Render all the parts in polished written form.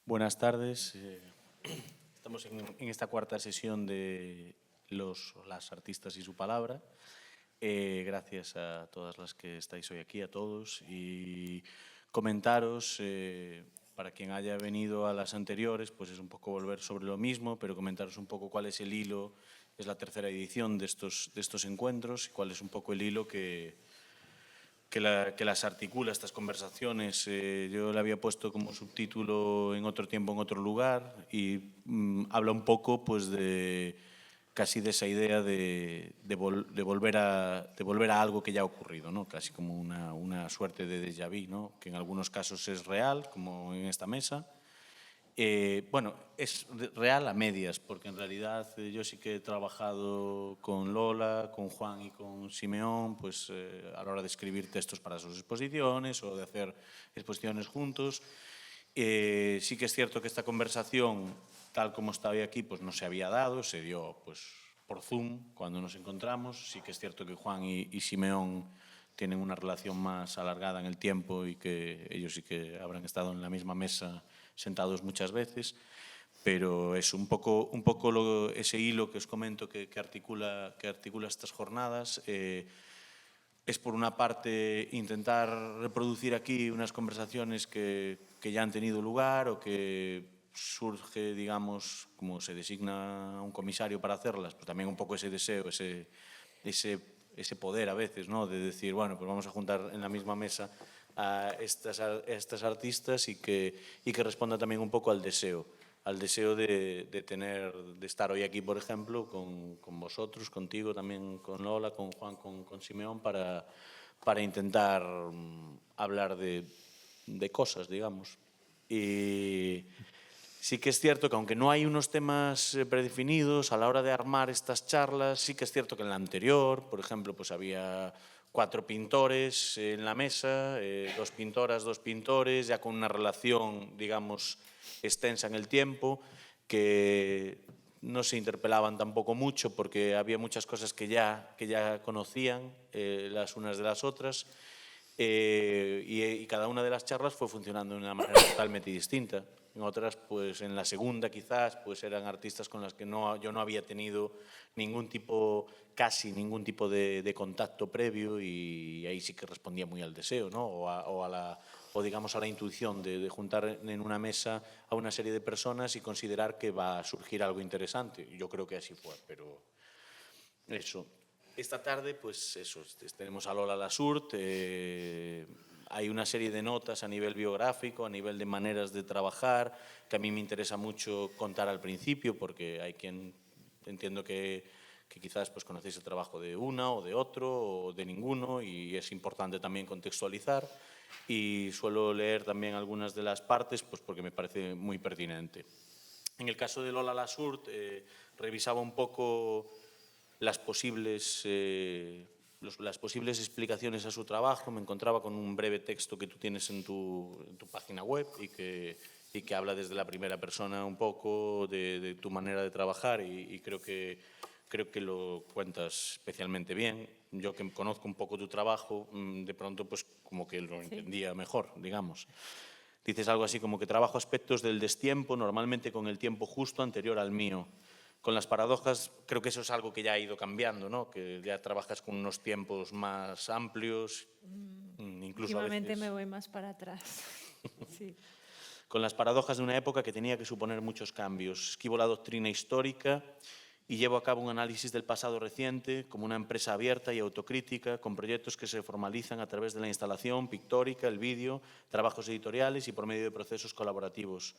Buenas tardes. Estamos en esta cuarta sesión de las artistas y su palabra. Gracias a todas las que estáis hoy aquí, a todos. Y comentaros, para quien haya venido a las anteriores, pues es un poco volver sobre lo mismo, pero comentaros un poco cuál es el hilo. Es la tercera edición de estos encuentros y cuál es un poco el hilo que las articula, estas conversaciones. Yo le había puesto como subtítulo En otro tiempo, en otro lugar, y habla un poco pues casi de esa idea de volver a algo que ya ha ocurrido, ¿no? Casi como una suerte de déjà vu, ¿no? Que en algunos casos es real, como en esta mesa. Bueno, es real a medias, porque en realidad yo sí que he trabajado con Lola, con Juan y con Simeón, pues a la hora de escribir textos para sus exposiciones o de hacer exposiciones juntos. Sí que es cierto que esta conversación, tal como está hoy aquí, pues no se había dado, se dio pues por Zoom cuando nos encontramos. Sí que es cierto que Juan y Simeón tienen una relación más alargada en el tiempo y que ellos sí que habrán estado en la misma mesa sentados muchas veces, pero es un poco ese hilo que os comento que articula estas jornadas. Es por una parte intentar reproducir aquí unas conversaciones que ya han tenido lugar o que surge, digamos, como se designa un comisario para hacerlas, pues también un poco ese deseo, ese poder a veces, ¿no? De decir, bueno, pues vamos a juntar en la misma mesa a estas artistas y que responda también un poco al deseo de estar hoy aquí, por ejemplo, con vosotros, contigo, también con Lola, con Juan, con Simeón, para intentar hablar de cosas, digamos. Y sí que es cierto que aunque no hay unos temas predefinidos, a la hora de armar estas charlas, sí que es cierto que en la anterior, por ejemplo, pues había 4 pintores en la mesa, 2 pintoras, 2 pintores, ya con una relación, digamos, extensa en el tiempo, que no se interpelaban tampoco mucho porque había muchas cosas que ya conocían las unas de las otras. Y cada una de las charlas fue funcionando de una manera totalmente distinta. En otras, pues en la segunda quizás, pues eran artistas con las que yo no había tenido casi ningún tipo de contacto previo, y ahí sí que respondía muy al deseo, ¿no? O digamos a la intuición de juntar en una mesa a una serie de personas y considerar que va a surgir algo interesante. Yo creo que así fue, pero eso. Esta tarde, pues eso, tenemos a Lola Lasurt. Hay una serie de notas a nivel biográfico, a nivel de maneras de trabajar, que a mí me interesa mucho contar al principio, porque hay quien, entiendo que quizás pues conocéis el trabajo de una o de otro o de ninguno, y es importante también contextualizar. Y suelo leer también algunas de las partes, pues porque me parece muy pertinente. En el caso de Lola Lasurt, revisaba un poco las posibles explicaciones a su trabajo. Me encontraba con un breve texto que tú tienes en tu página web y que habla desde la primera persona un poco de tu manera de trabajar, y creo que lo cuentas especialmente bien. Yo que conozco un poco tu trabajo, de pronto pues como que lo entendía mejor, digamos. Dices algo así como que trabajo aspectos del destiempo, normalmente con el tiempo justo anterior al mío. Con las paradojas creo que eso es algo que ya ha ido cambiando, ¿no? Que ya trabajas con unos tiempos más amplios, incluso Últimamente a veces me voy más para atrás. Sí. con las paradojas de una época que tenía que suponer muchos cambios. Esquivo la doctrina histórica y llevo a cabo un análisis del pasado reciente como una empresa abierta y autocrítica, con proyectos que se formalizan a través de la instalación pictórica, el vídeo, trabajos editoriales y por medio de procesos colaborativos.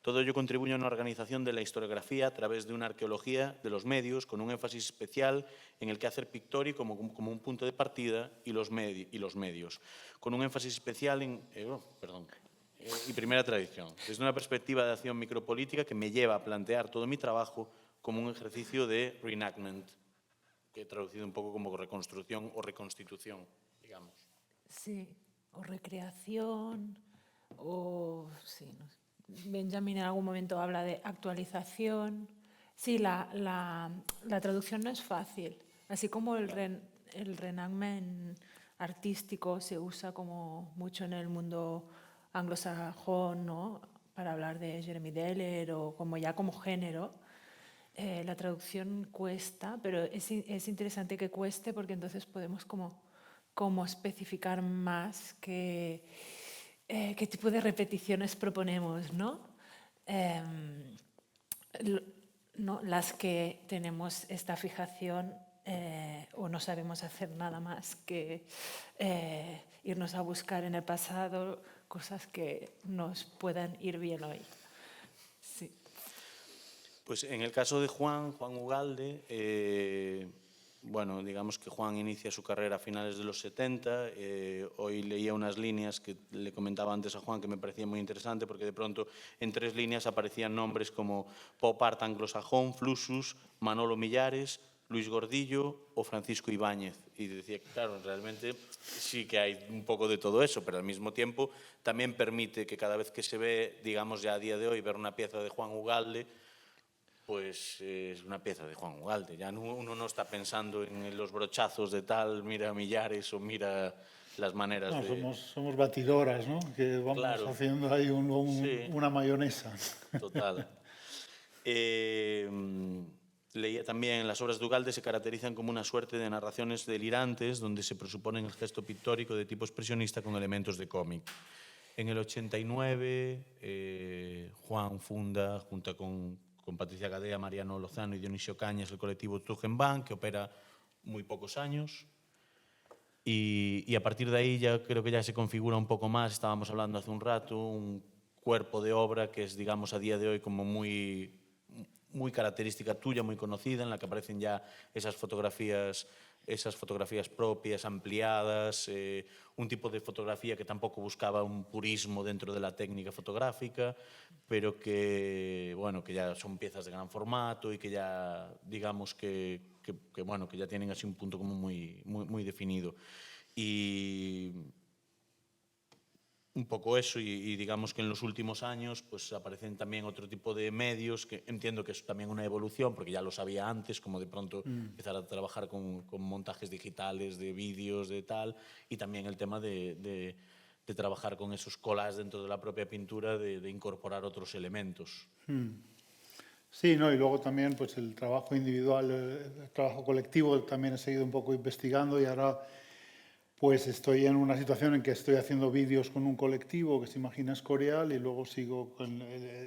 Todo ello contribuye a una organización de la historiografía a través de una arqueología de los medios, con un énfasis especial en el quehacer pictórico como un punto de partida y los medios, con un énfasis especial y primera tradición, desde una perspectiva de acción micropolítica que me lleva a plantear todo mi trabajo como un ejercicio de reenactment, que he traducido un poco como reconstrucción o reconstitución, digamos. Sí, o recreación, o sí, no sé. Benjamin en algún momento habla de actualización. Sí, la traducción no es fácil. Así como el reenactment artístico se usa como mucho en el mundo anglosajón, ¿no? para hablar de Jeremy Deller o como ya como género, la traducción cuesta, pero es interesante que cueste porque entonces podemos como especificar más qué tipo de repeticiones proponemos, ¿no? ¿No? Las que tenemos esta fijación o no sabemos hacer nada más que irnos a buscar en el pasado cosas que nos puedan ir bien hoy. Sí. Pues en el caso de Juan Ugalde, bueno, digamos que Juan inicia su carrera a finales de los 70. Hoy leía unas líneas que le comentaba antes a Juan que me parecía muy interesante porque de pronto en 3 líneas aparecían nombres como Pop Art Anglosajón, Fluxus, Manolo Millares, Luis Gordillo o Francisco Ibáñez. Y decía que, claro, realmente sí que hay un poco de todo eso, pero al mismo tiempo también permite que cada vez que se ve, digamos ya a día de hoy, ver una pieza de Juan Ugalde, pues es una pieza de Juan Ugalde. Ya uno no está pensando en los brochazos de tal, mira Millares o mira las maneras de... Somos batidoras, ¿no? Que vamos haciendo ahí una mayonesa. Total. Leía también, las obras de Ugalde se caracterizan como una suerte de narraciones delirantes donde se presuponen el gesto pictórico de tipo expresionista con elementos de cómic. En el 89, Juan funda, junto con Patricia Gadea, Mariano Lozano y Dionisio Cañas, el colectivo Tugenbank, que opera muy pocos años. Y a partir de ahí ya creo que ya se configura un poco más, estábamos hablando hace un rato, un cuerpo de obra que es, digamos, a día de hoy como muy característica tuya, muy conocida, en la que aparecen ya esas fotografías propias, ampliadas, un tipo de fotografía que tampoco buscaba un purismo dentro de la técnica fotográfica, pero que, bueno, que ya son piezas de gran formato y que ya, digamos que ya tienen así un punto como muy definido. Y un poco eso, y digamos que en los últimos años pues aparecen también otro tipo de medios, que entiendo que es también una evolución, porque ya lo sabía antes, como de pronto empezar a trabajar con montajes digitales de vídeos, de tal, y también el tema de trabajar con esos collages dentro de la propia pintura, de incorporar otros elementos. Sí, ¿no? Y luego también pues el trabajo individual, el trabajo colectivo, también he seguido un poco investigando y ahora pues estoy en una situación en que estoy haciendo vídeos con un colectivo que se imagina Escorial y luego sigo,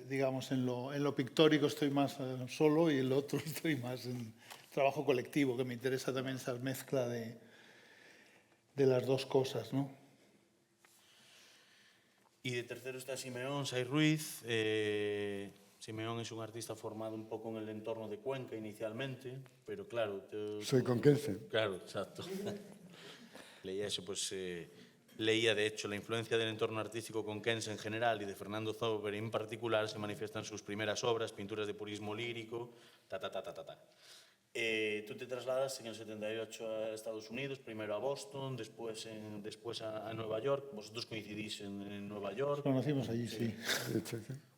digamos, en lo pictórico estoy más solo y en lo otro estoy más en trabajo colectivo, que me interesa también esa mezcla de las dos cosas, ¿no? Y de tercero está Simeón Saiz Ruiz. Simeón es un artista formado un poco en el entorno de Cuenca inicialmente, pero claro... Soy conquense. Claro, exacto. Leía eso, pues leía de hecho la influencia del entorno artístico conquense en general y de Fernando Zauber en particular se manifiesta en sus primeras obras, pinturas de purismo lírico, Tú te trasladas en el 78 a Estados Unidos, primero a Boston, después a Nueva York. Vosotros coincidís en Nueva York. Nos conocimos allí, sí.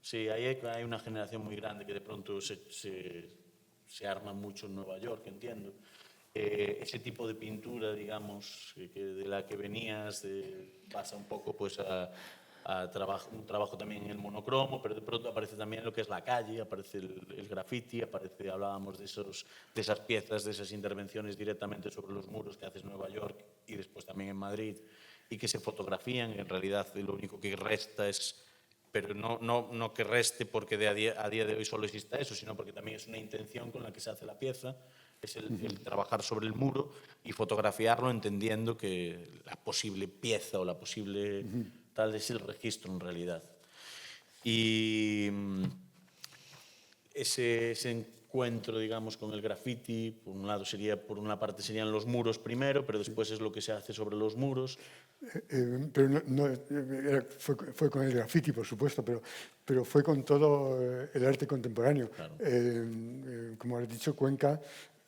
Sí, ahí hay una generación muy grande que de pronto se arma mucho en Nueva York, entiendo. Ese tipo de pintura, digamos, de la que venías, pasa un poco pues a un trabajo también en el monocromo, pero de pronto aparece también lo que es la calle, aparece el graffiti, hablábamos de esas piezas, de esas intervenciones directamente sobre los muros que haces en Nueva York y después también en Madrid, y que se fotografían. En realidad lo único que resta es, pero no que reste porque a día de hoy solo exista eso, sino porque también es una intención con la que se hace la pieza, es el trabajar sobre el muro y fotografiarlo entendiendo que la posible pieza o la posible tal es el registro en realidad. Y ese encuentro, digamos, con el graffiti, por una parte serían los muros primero, pero después es lo que se hace sobre los muros. Pero fue con el graffiti, por supuesto, pero fue con todo el arte contemporáneo. Claro. Como has dicho, Cuenca,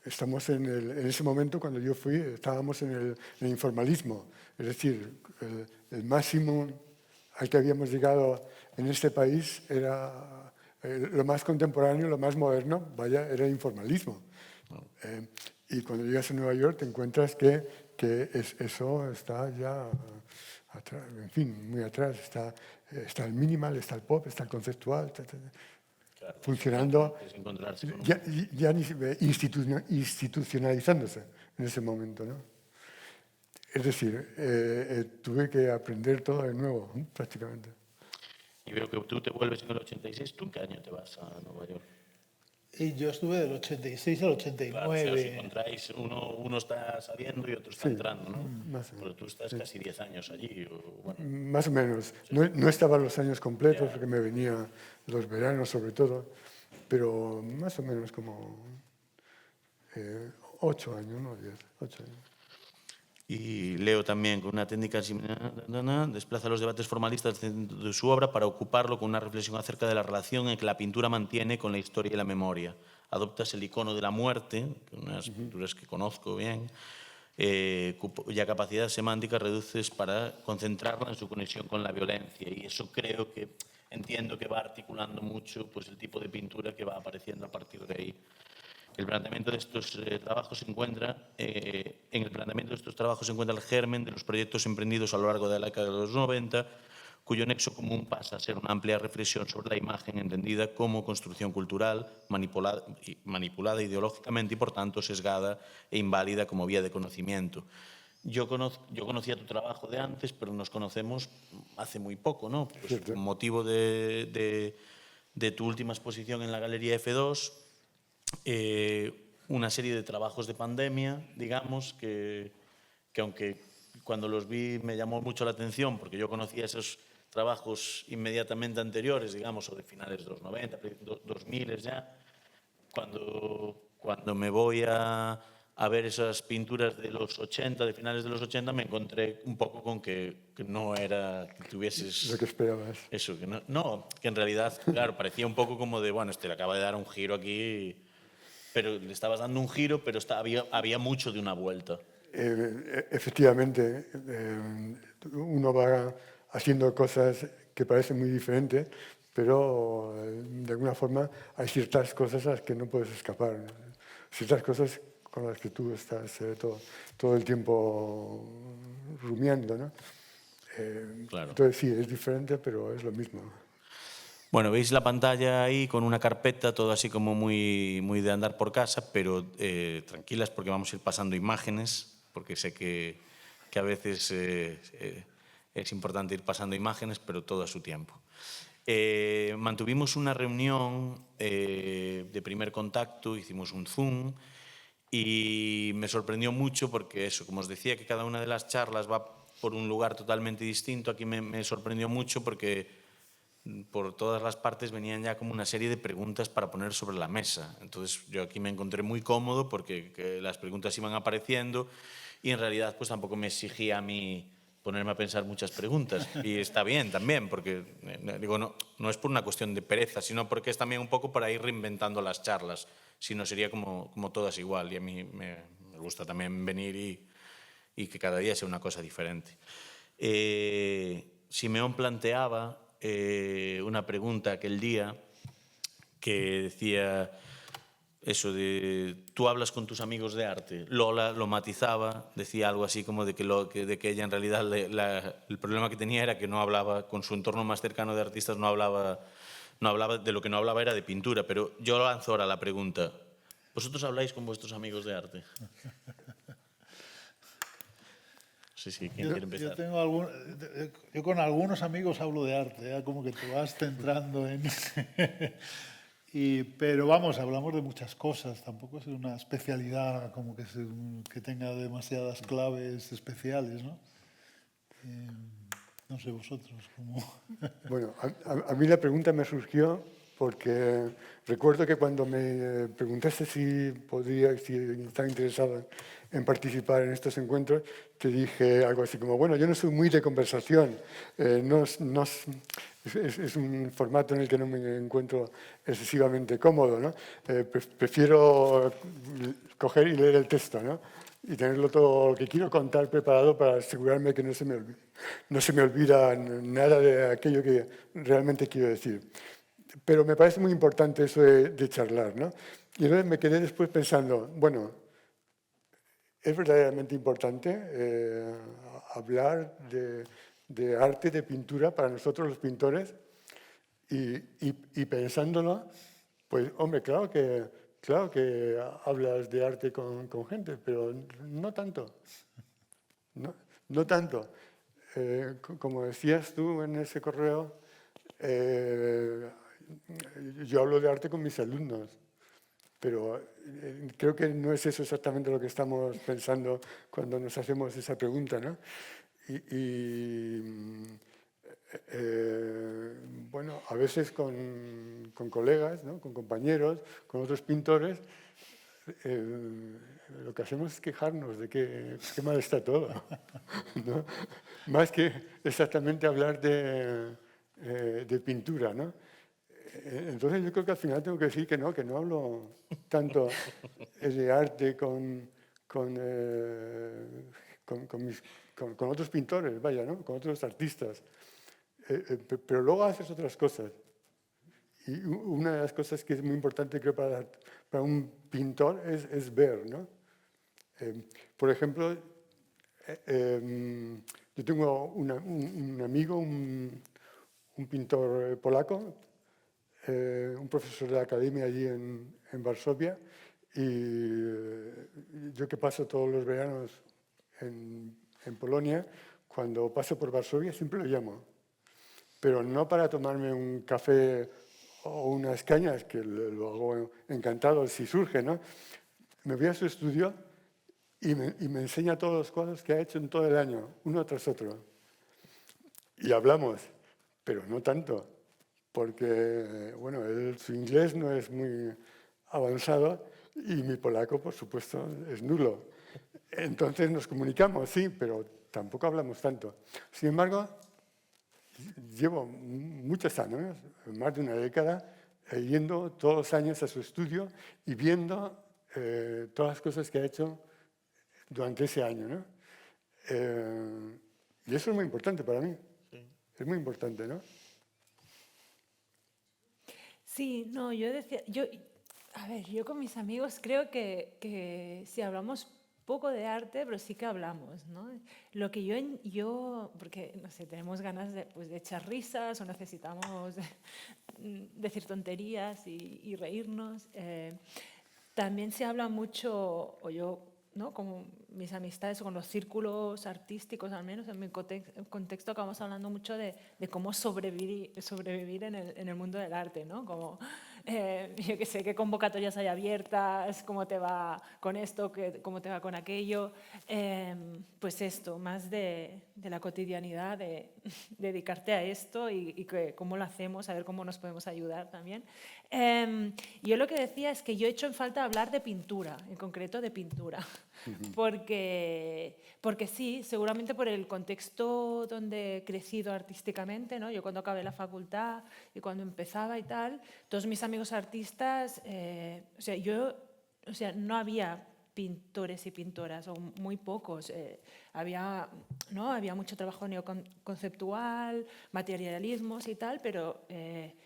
estamos en ese momento, cuando yo fui, estábamos en el informalismo. Es decir, el máximo al que habíamos llegado en este país era lo más contemporáneo, lo más moderno, era el informalismo. Y cuando llegas a Nueva York te encuentras que eso está ya en fin, muy atrás. Está el minimal, está el pop, está el conceptual, Claro, funcionando, es encontrarse con un- ya institucionalizándose en ese momento, ¿no? Es decir, tuve que aprender todo de nuevo, prácticamente. Y veo que tú te vuelves en el 86. ¿Tú en qué año te vas a Nueva York? Y yo estuve del 86 al Claro, o sea, os 89. encontráis, uno está saliendo y otro está Sí, entrando, ¿no? más o menos. Pero tú estás casi 10 años allí. Bueno, Más o menos. No estaban los años completos, porque me venía los veranos sobre todo, pero más o menos como 8 años, no 10, 8 años. y leo también con una técnica similar, desplaza los debates formalistas de su obra para ocuparlo con una reflexión acerca de la relación en que la pintura mantiene con la historia y la memoria. Adoptas el icono de la muerte, unas pinturas que conozco bien, cuya capacidad semántica reduces para concentrarla en su conexión con la violencia. Y eso creo que, entiendo que va articulando mucho pues, el tipo de pintura que va apareciendo a partir de ahí. El planteamiento de estos trabajos se encuentra, en el planteamiento de estos trabajos se encuentra el germen de los proyectos emprendidos a lo largo de la década de los 90, cuyo nexo común pasa a ser una amplia reflexión sobre la imagen entendida como construcción cultural, manipulada ideológicamente y, por tanto, sesgada e inválida como vía de conocimiento. Yo conocía tu trabajo de antes, pero nos conocemos hace muy poco, ¿no? Pues, con motivo de tu última exposición en la Galería F2, una serie de trabajos de pandemia, digamos, que aunque cuando los vi me llamó mucho la atención, porque yo conocía esos trabajos inmediatamente anteriores, digamos, o de finales de los 90, 2000 ya, cuando me voy a ver esas pinturas de los 80, de finales de los 80, me encontré un poco con que no era que tuvieses... Lo que esperabas. Eso, que no, que en realidad, claro, parecía un poco como de, bueno, le acaba de dar un giro aquí, pero le estabas dando un giro, pero había mucho de una vuelta. Efectivamente, uno va haciendo cosas que parecen muy diferentes, pero de alguna forma hay ciertas cosas a las que no puedes escapar, ¿no? Ciertas cosas con las que tú estás todo el tiempo rumiando, ¿no? Claro. Entonces sí, es diferente, pero es lo mismo. Bueno, veis la pantalla ahí con una carpeta, todo así como muy, muy de andar por casa, pero tranquilas porque vamos a ir pasando imágenes, porque sé que a veces es importante ir pasando imágenes, pero todo a su tiempo. Mantuvimos una reunión de primer contacto, hicimos un Zoom y me sorprendió mucho porque eso, como os decía, que cada una de las charlas va por un lugar totalmente distinto, aquí me sorprendió mucho porque por todas las partes venían ya como una serie de preguntas para poner sobre la mesa. Entonces yo aquí me encontré muy cómodo porque las preguntas iban apareciendo y en realidad pues tampoco me exigía a mí ponerme a pensar muchas preguntas. Y está bien también, porque digo, no es por una cuestión de pereza, sino porque es también un poco para ir reinventando las charlas. Si no sería como todas igual. Y a mí me gusta también venir y que cada día sea una cosa diferente. Simeón planteaba una pregunta aquel día que decía eso de tú hablas con tus amigos de arte. Lola lo matizaba, decía algo así como de que ella en realidad el problema que tenía era que no hablaba con su entorno más cercano de artistas, no hablaba de lo que no hablaba era de pintura. Pero yo lanzo ahora la pregunta, ¿vosotros habláis con vuestros amigos de arte? Sí, ¿quién quiere empezar? Yo con algunos amigos hablo de arte, como que te vas centrando en... pero vamos, hablamos de muchas cosas, tampoco es una especialidad como que tenga demasiadas claves especiales, ¿no? No sé vosotros cómo... Bueno, a mí la pregunta me surgió porque recuerdo que cuando me preguntaste si estaba interesado en participar en estos encuentros, te dije algo así como, bueno, yo no soy muy de conversación, es un formato en el que no me encuentro excesivamente cómodo, ¿no? Prefiero coger y leer el texto, ¿no? Y tenerlo todo lo que quiero contar preparado para asegurarme que no se me olvida nada de aquello que realmente quiero decir. Pero me parece muy importante eso de charlar, ¿no? Y entonces me quedé después pensando, bueno, es verdaderamente importante hablar de arte, de pintura para nosotros los pintores. Y pensándolo, pues hombre, claro que hablas de arte con gente, pero no tanto. No tanto. Como decías tú en ese correo, yo hablo de arte con mis alumnos, pero creo que no es eso exactamente lo que estamos pensando cuando nos hacemos esa pregunta, ¿no? Bueno, a veces con colegas, ¿no? Con compañeros, con otros pintores, lo que hacemos es quejarnos de qué mal está todo, ¿no? Más que exactamente hablar de pintura, ¿no? Entonces yo creo que al final tengo que decir que no hablo tanto de arte con otros pintores, vaya, ¿no? Con otros artistas. Pero luego haces otras cosas. Y una de las cosas que es muy importante, creo, para un pintor es ver, ¿no? Por ejemplo, yo tengo un amigo, un pintor polaco, un profesor de la academia allí en Varsovia, y yo que paso todos los veranos en Polonia, cuando paso por Varsovia siempre lo llamo, pero no para tomarme un café o unas cañas, que lo hago encantado si surge, ¿no? Me voy a su estudio y me enseña todos los cuadros que ha hecho en todo el año, uno tras otro. Y hablamos, pero no tanto, porque, bueno, su inglés no es muy avanzado y mi polaco, por supuesto, es nulo. Entonces nos comunicamos, sí, pero tampoco hablamos tanto. Sin embargo, llevo muchos años, más de una década, yendo todos los años a su estudio y viendo todas las cosas que ha hecho durante ese año, ¿no? Y eso es muy importante para mí. Sí. Es muy importante, ¿no? Sí, no, yo decía, a ver, yo con mis amigos creo que si hablamos poco de arte, pero sí que hablamos, ¿no? Lo que yo porque, no sé, tenemos ganas pues, de echar risas o necesitamos decir tonterías y reírnos. También se habla mucho, o yo, ¿no? Como mis amistades o con los círculos artísticos, al menos en mi contexto, acabamos hablando mucho de cómo sobrevivir en el mundo del arte, ¿no? Como, yo qué sé, qué convocatorias hay abiertas, cómo te va con esto, cómo te va con aquello. Pues esto, más de la cotidianidad, de dedicarte a esto y cómo lo hacemos, a ver cómo nos podemos ayudar también. Yo lo que decía es que yo he hecho en falta hablar de pintura, en concreto de pintura, porque sí, seguramente por el contexto donde he crecido artísticamente, ¿no? Yo cuando acabé la facultad y cuando empezaba y tal, todos mis amigos artistas, o sea, no había pintores y pintoras, o muy pocos. Había mucho trabajo neoconceptual, materialismos y tal, pero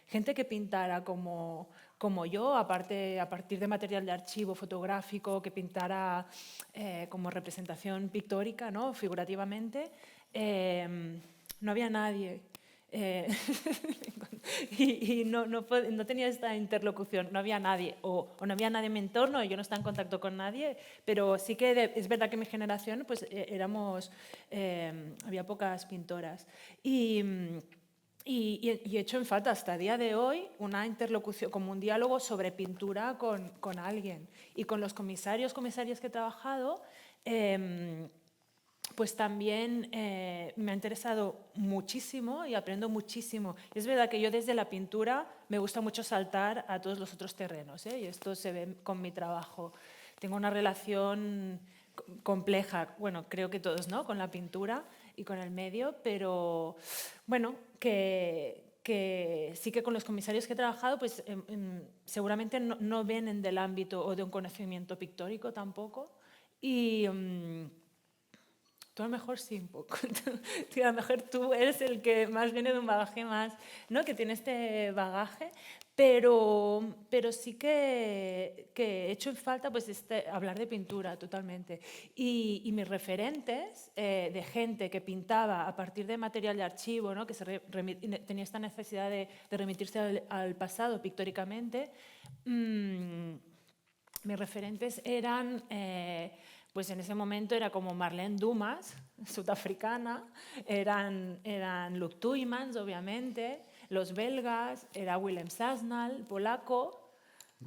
gente que pintara como yo, a partir de material de archivo fotográfico, que pintara como representación pictórica, ¿no? Figurativamente, no había nadie. Y no tenía esta interlocución, no había nadie, o no había nadie en mi entorno, yo no estaba en contacto con nadie, pero sí que es verdad que mi generación, pues había pocas pintoras. Y he hecho en falta hasta el día de hoy una interlocución, como un diálogo sobre pintura con alguien. Y con los comisarias que he trabajado, pues también me ha interesado muchísimo y aprendo muchísimo. Y es verdad que yo desde la pintura me gusta mucho saltar a todos los otros terrenos, ¿eh? Y esto se ve con mi trabajo. Tengo una relación compleja, bueno, creo que todos, ¿no? Con la pintura y con el medio, pero bueno, que sí que con los comisarios que he trabajado, pues seguramente no vienen del ámbito o de un conocimiento pictórico tampoco. Tú a lo mejor sí, un poco. A lo mejor tú eres el que más viene de un bagaje más, ¿no? Que tiene este bagaje, pero sí que he hecho en falta pues hablar de pintura totalmente. Y mis referentes de gente que pintaba a partir de material de archivo, ¿no? Que tenía esta necesidad de remitirse al pasado pictóricamente, mis referentes eran... pues en ese momento era como Marlene Dumas, sudafricana, eran Luc Tuymans, obviamente, los belgas, era Willem Sasnal, polaco,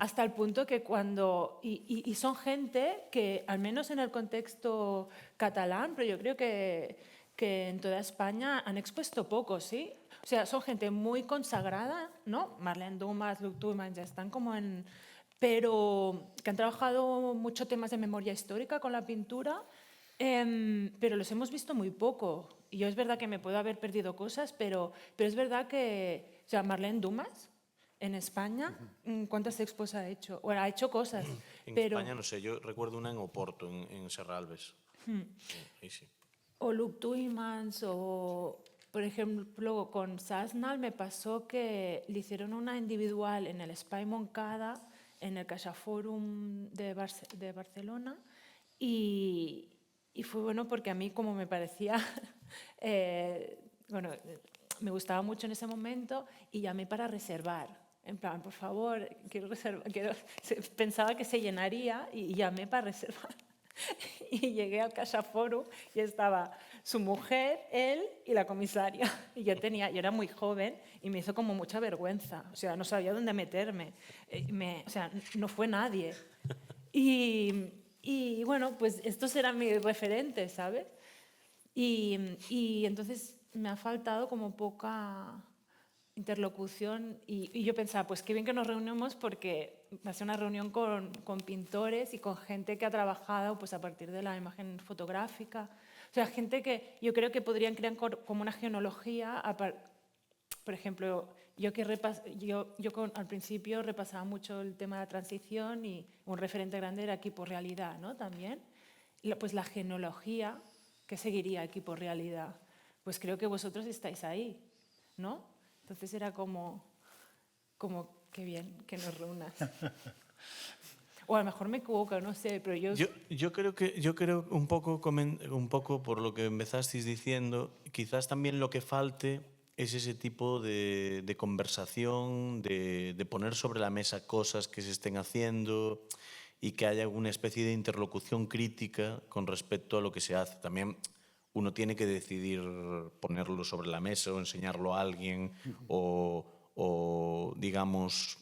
hasta el punto que cuando... Y son gente que, al menos en el contexto catalán, pero yo creo que en toda España han expuesto poco, ¿sí? O sea, son gente muy consagrada, ¿no? Marlene Dumas, Luc Tuymans ya están como en... pero que han trabajado mucho temas de memoria histórica con la pintura, pero los hemos visto muy poco. Y yo es verdad que me puedo haber perdido cosas, pero es verdad que, o sea, Marlene Dumas, en España, ¿cuántas expos ha hecho? Bueno, ha hecho cosas, En pero... España, no sé, yo recuerdo una en Oporto, en Serralves. Ahí sí. O Luc Tuymans, o por ejemplo con Sasnal me pasó que le hicieron una individual en el Espai Moncada, en el CaixaForum de Barcelona, y fue bueno porque a mí como me parecía, bueno, me gustaba mucho en ese momento y llamé para reservar. En plan, por favor, quiero reservar, pensaba que se llenaría y llamé para reservar. Y llegué al CaixaForum y estaba su mujer, él y la comisaria. Y yo era muy joven y me hizo como mucha vergüenza. O sea, no sabía dónde meterme. O sea, no fue nadie. Y bueno, pues estos eran mis referentes, ¿sabes? Y entonces me ha faltado como poca interlocución y yo pensaba, pues qué bien que nos reunimos porque va a ser una reunión con pintores y con gente que ha trabajado pues, a partir de la imagen fotográfica. O sea, gente que yo creo que podrían crear como una genealogía. Por ejemplo, al principio repasaba mucho el tema de la transición y un referente grande era Equipo Realidad, ¿no? También. Pues la genealogía, ¿qué seguiría Equipo Realidad? Pues creo que vosotros estáis ahí, ¿no? Entonces era como qué bien que nos reúnas. O a lo mejor me equivoco, no sé, pero Yo creo un poco por lo que empezasteis diciendo, quizás también lo que falte es ese tipo de conversación, de poner sobre la mesa cosas que se estén haciendo y que haya alguna especie de interlocución crítica con respecto a lo que se hace. También uno tiene que decidir ponerlo sobre la mesa o enseñarlo a alguien o digamos,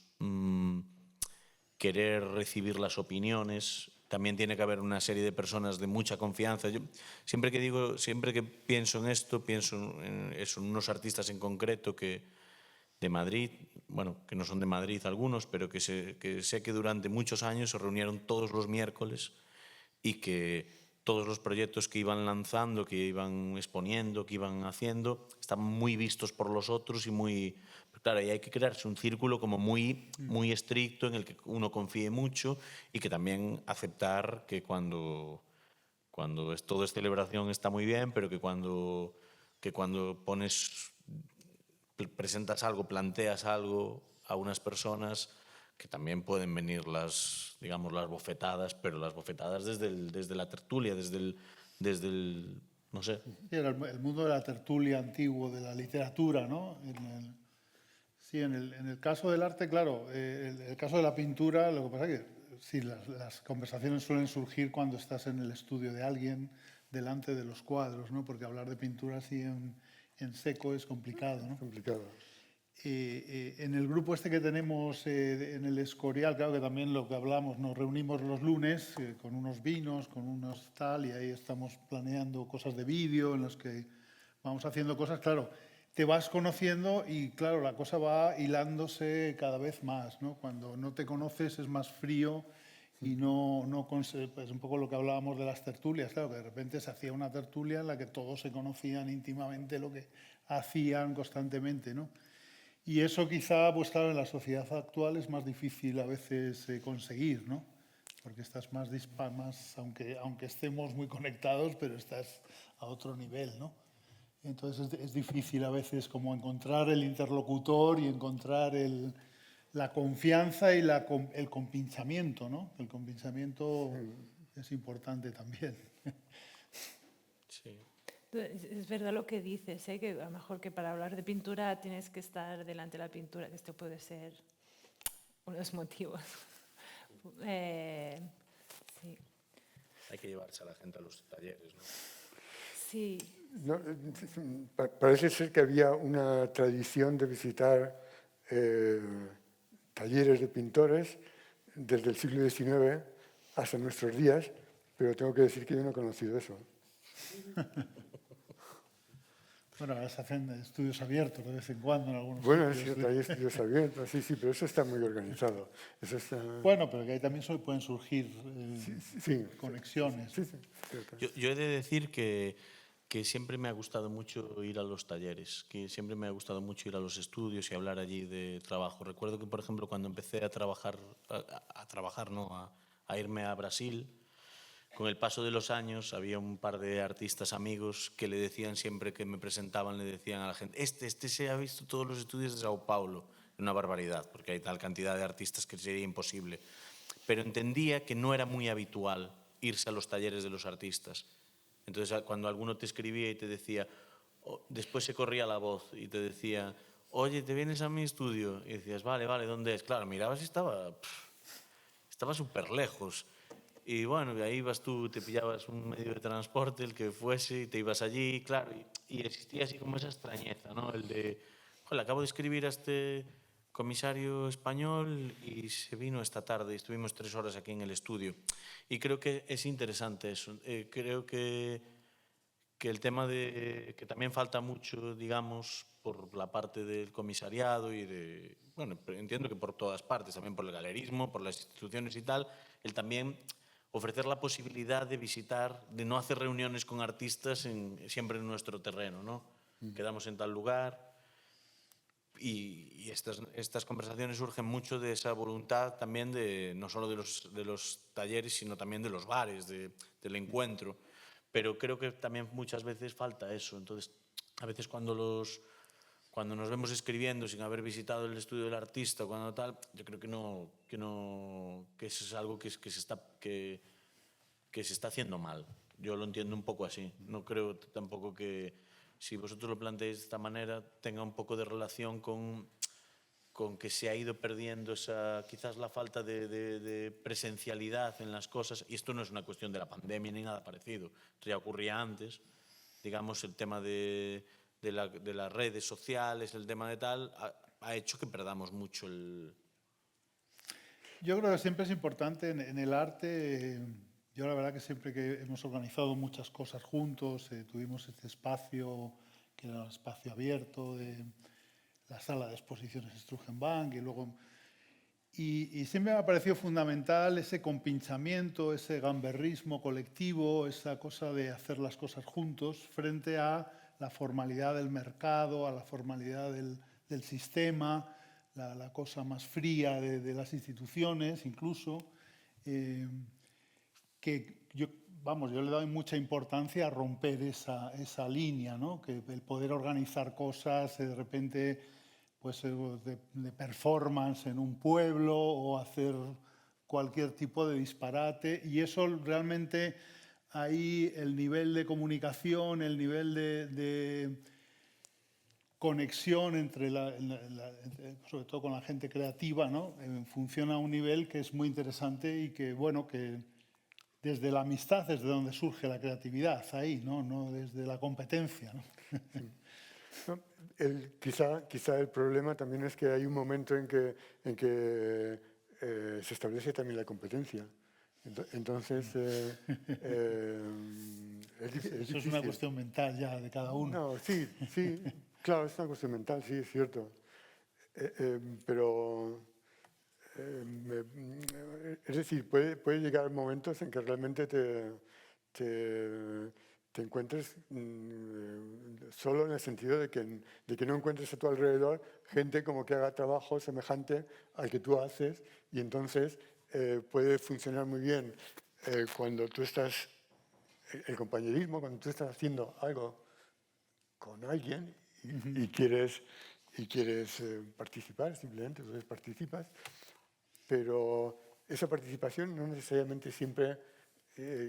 querer recibir las opiniones. También tiene que haber una serie de personas de mucha confianza. Yo siempre que pienso en esto, pienso en unos artistas en concreto de Madrid, bueno, que no son de Madrid algunos, pero que sé que durante muchos años se reunieron todos los miércoles y que todos los proyectos que iban lanzando, que iban exponiendo, que iban haciendo, estaban muy vistos por los otros y muy... Claro, y hay que crearse un círculo como muy estricto en el que uno confíe mucho y que también aceptar que cuando todo es celebración está muy bien, pero que cuando presentas algo, planteas algo a unas personas, que también pueden venir las bofetadas, pero las bofetadas desde la tertulia, desde el no sé. Sí, era el mundo de la tertulia antiguo, de la literatura, ¿no? Sí, en el caso del arte, claro, el caso de la pintura, lo que pasa es que sí, las conversaciones suelen surgir cuando estás en el estudio de alguien, delante de los cuadros, ¿no? Porque hablar de pintura así en seco es complicado, ¿no? Complicado. En el grupo este que tenemos en el Escorial, claro que también lo que hablamos, nos reunimos los lunes con unos vinos, con unos tal, y ahí estamos planeando cosas de vídeo en los que vamos haciendo cosas, claro, te vas conociendo y claro, la cosa va hilándose cada vez más, ¿no? Cuando no te conoces es más frío y pues un poco lo que hablábamos de las tertulias, claro, que de repente se hacía una tertulia en la que todos se conocían íntimamente lo que hacían constantemente, ¿no? Y eso quizá, pues claro, en la sociedad actual es más difícil a veces conseguir, ¿no? porque estás más, aunque estemos muy conectados, pero estás a otro nivel, ¿no? Entonces es difícil a veces como encontrar el interlocutor y encontrar la confianza y el compinchamiento, ¿no? El compinchamiento es importante también. Sí. Es verdad lo que dices, ¿eh? Que a lo mejor que para hablar de pintura tienes que estar delante de la pintura, que esto puede ser uno de los motivos. Sí. Hay que llevarse a la gente a los talleres, ¿no? Sí. No, parece ser que había una tradición de visitar talleres de pintores desde el siglo XIX hasta nuestros días, pero tengo que decir que yo no he conocido eso. Bueno, ahora se hacen estudios abiertos de vez en cuando en algunos Bueno, sitios. sí, hay estudios abiertos, sí, pero eso está muy organizado. Eso está... Bueno, pero que ahí también pueden surgir sí, conexiones. sí, cierto. Yo he de decir que siempre me ha gustado mucho ir a los talleres, que siempre me ha gustado mucho ir a los estudios y hablar allí de trabajo. Recuerdo que, por ejemplo, cuando empecé a trabajar, a irme a Brasil, con el paso de los años había un par de artistas amigos que le decían siempre que me presentaban, le decían a la gente, este se ha visto todos los estudios de Sao Paulo. Una barbaridad, porque hay tal cantidad de artistas que sería imposible. Pero entendía que no era muy habitual irse a los talleres de los artistas. Entonces, cuando alguno te escribía y te decía, después se corría la voz y te decía, oye, ¿te vienes a mi estudio? Y decías, vale, ¿dónde es? Claro, mirabas y estaba súper lejos. Y bueno, ahí ibas tú, te pillabas un medio de transporte, el que fuese, y te ibas allí, claro, y existía así como esa extrañeza, ¿no? El de, joder, acabo de escribir a este comisario español y se vino esta tarde y estuvimos 3 horas aquí en el estudio. Y creo que es interesante eso. Creo que el tema de que también falta mucho, digamos, por la parte del comisariado y de, bueno, entiendo que por todas partes, también por el galerismo, por las instituciones y tal, el también ofrecer la posibilidad de visitar, de no hacer reuniones con artistas siempre en nuestro terreno, ¿no? Quedamos en tal lugar y estas conversaciones surgen mucho de esa voluntad también de no solo de los talleres, sino también de los bares, del encuentro. Pero creo que también muchas veces falta eso. Entonces, a veces cuando nos vemos escribiendo sin haber visitado el estudio del artista, cuando tal, yo creo que eso es algo que se está haciendo mal. Yo lo entiendo un poco así. No creo tampoco que, si vosotros lo planteáis de esta manera, tenga un poco de relación con que se ha ido perdiendo quizás la falta de presencialidad en las cosas. Y esto no es una cuestión de la pandemia ni nada parecido. Esto ya ocurría antes. Digamos, el tema de las redes sociales, el tema de tal, ha hecho que perdamos mucho el... Yo creo que siempre es importante en el arte. Yo la verdad que siempre que hemos organizado muchas cosas juntos, tuvimos este espacio, que era un espacio abierto, de la sala de exposiciones Strugenbank, y siempre me ha parecido fundamental ese compinchamiento, ese gamberrismo colectivo, esa cosa de hacer las cosas juntos frente a la formalidad del mercado, a la formalidad del sistema, la cosa más fría de las instituciones incluso, que yo le doy mucha importancia a romper esa línea, ¿no? Que el poder organizar cosas de repente pues, de performance en un pueblo o hacer cualquier tipo de disparate, y eso realmente ahí el nivel de comunicación, el nivel de conexión sobre todo con la gente creativa, ¿no? Funciona a un nivel que es muy interesante y que, bueno, que desde la amistad es de donde surge la creatividad, ahí, no desde la competencia, ¿no? No, quizá el problema también es que hay un momento en que se establece también la competencia. Entonces, Eso es una cuestión mental ya de cada uno. No, sí, claro, es una cuestión mental, sí, es cierto. Pero, es decir, puede llegar momentos en que realmente te encuentres solo en el sentido de que no encuentres a tu alrededor gente como que haga trabajo semejante al que tú haces, y entonces puede funcionar muy bien cuando tú estás, el compañerismo, cuando tú estás haciendo algo con alguien y quieres participar, simplemente, entonces participas, pero esa participación no necesariamente siempre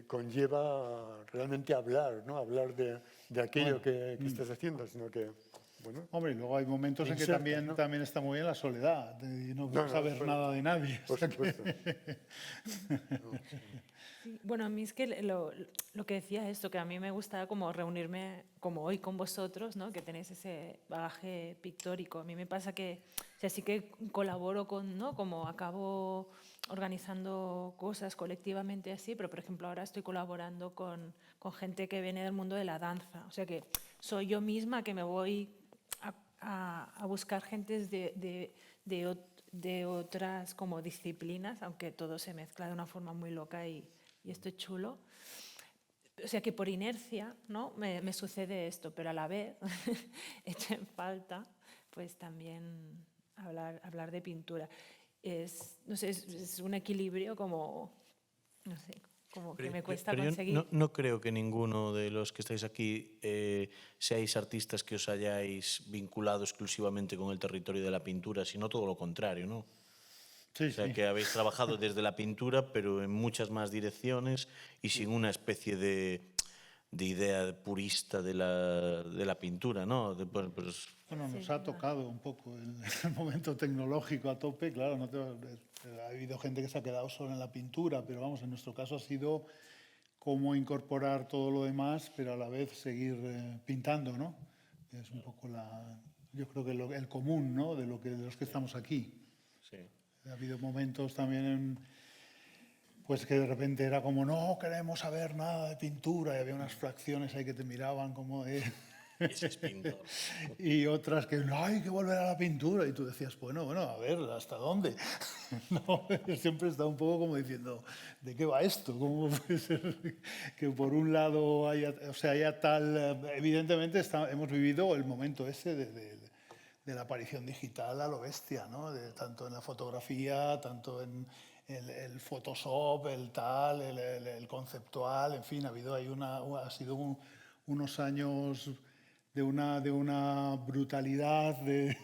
conlleva realmente hablar, ¿no? Hablar de aquello que estás haciendo, sino que, bueno... Hombre, y luego hay momentos en que inserta, también, ¿no? también está muy bien la soledad, y no No, saber nada de nadie. Por supuesto. Sí, bueno, a mí es que lo que decía esto, que a mí me gusta como reunirme como hoy con vosotros, ¿no? Que tenéis ese bagaje pictórico. A mí me pasa que, o sea, sí que colaboro con, ¿no? Como acabo organizando cosas colectivamente así, pero por ejemplo ahora estoy colaborando con gente que viene del mundo de la danza. O sea que soy yo misma que me voy a buscar gentes de otras como disciplinas, aunque todo se mezcla de una forma muy loca y esto es chulo. O sea que por inercia, ¿no? me sucede esto, pero a la vez echo en falta pues también hablar de pintura. No sé, es un equilibrio como, no sé, como que me cuesta Pero conseguir. yo no creo que ninguno de los que estáis aquí seáis artistas que os hayáis vinculado exclusivamente con el territorio de la pintura, sino todo lo contrario, ¿no? Sí, O sea, sí. que habéis trabajado desde la pintura, pero en muchas más direcciones y sin una especie de idea purista de la pintura, ¿no? Pues, Bueno, nos Sí, ha tocado un poco el momento tecnológico a tope, claro, ha habido gente que se ha quedado solo en la pintura, pero vamos, en nuestro caso ha sido cómo incorporar todo lo demás, pero a la vez seguir pintando, ¿no? Es un poco yo creo que el común, ¿no? De los que estamos aquí. sí. Ha habido momentos también pues que de repente era como, no queremos saber nada de pintura, y había unas fracciones ahí que te miraban como de... Ese es pintor. Y otras que, no, hay que volver a la pintura. Y tú decías, bueno, a ver, ¿hasta dónde? No, siempre está un poco como diciendo, ¿de qué va esto? ¿Cómo puede ser que por un lado haya tal... Evidentemente hemos vivido el momento ese de la aparición digital a lo bestia, ¿no? Tanto en la fotografía, tanto en el Photoshop, el tal, el conceptual, en fin, ha sido unos años de una brutalidad de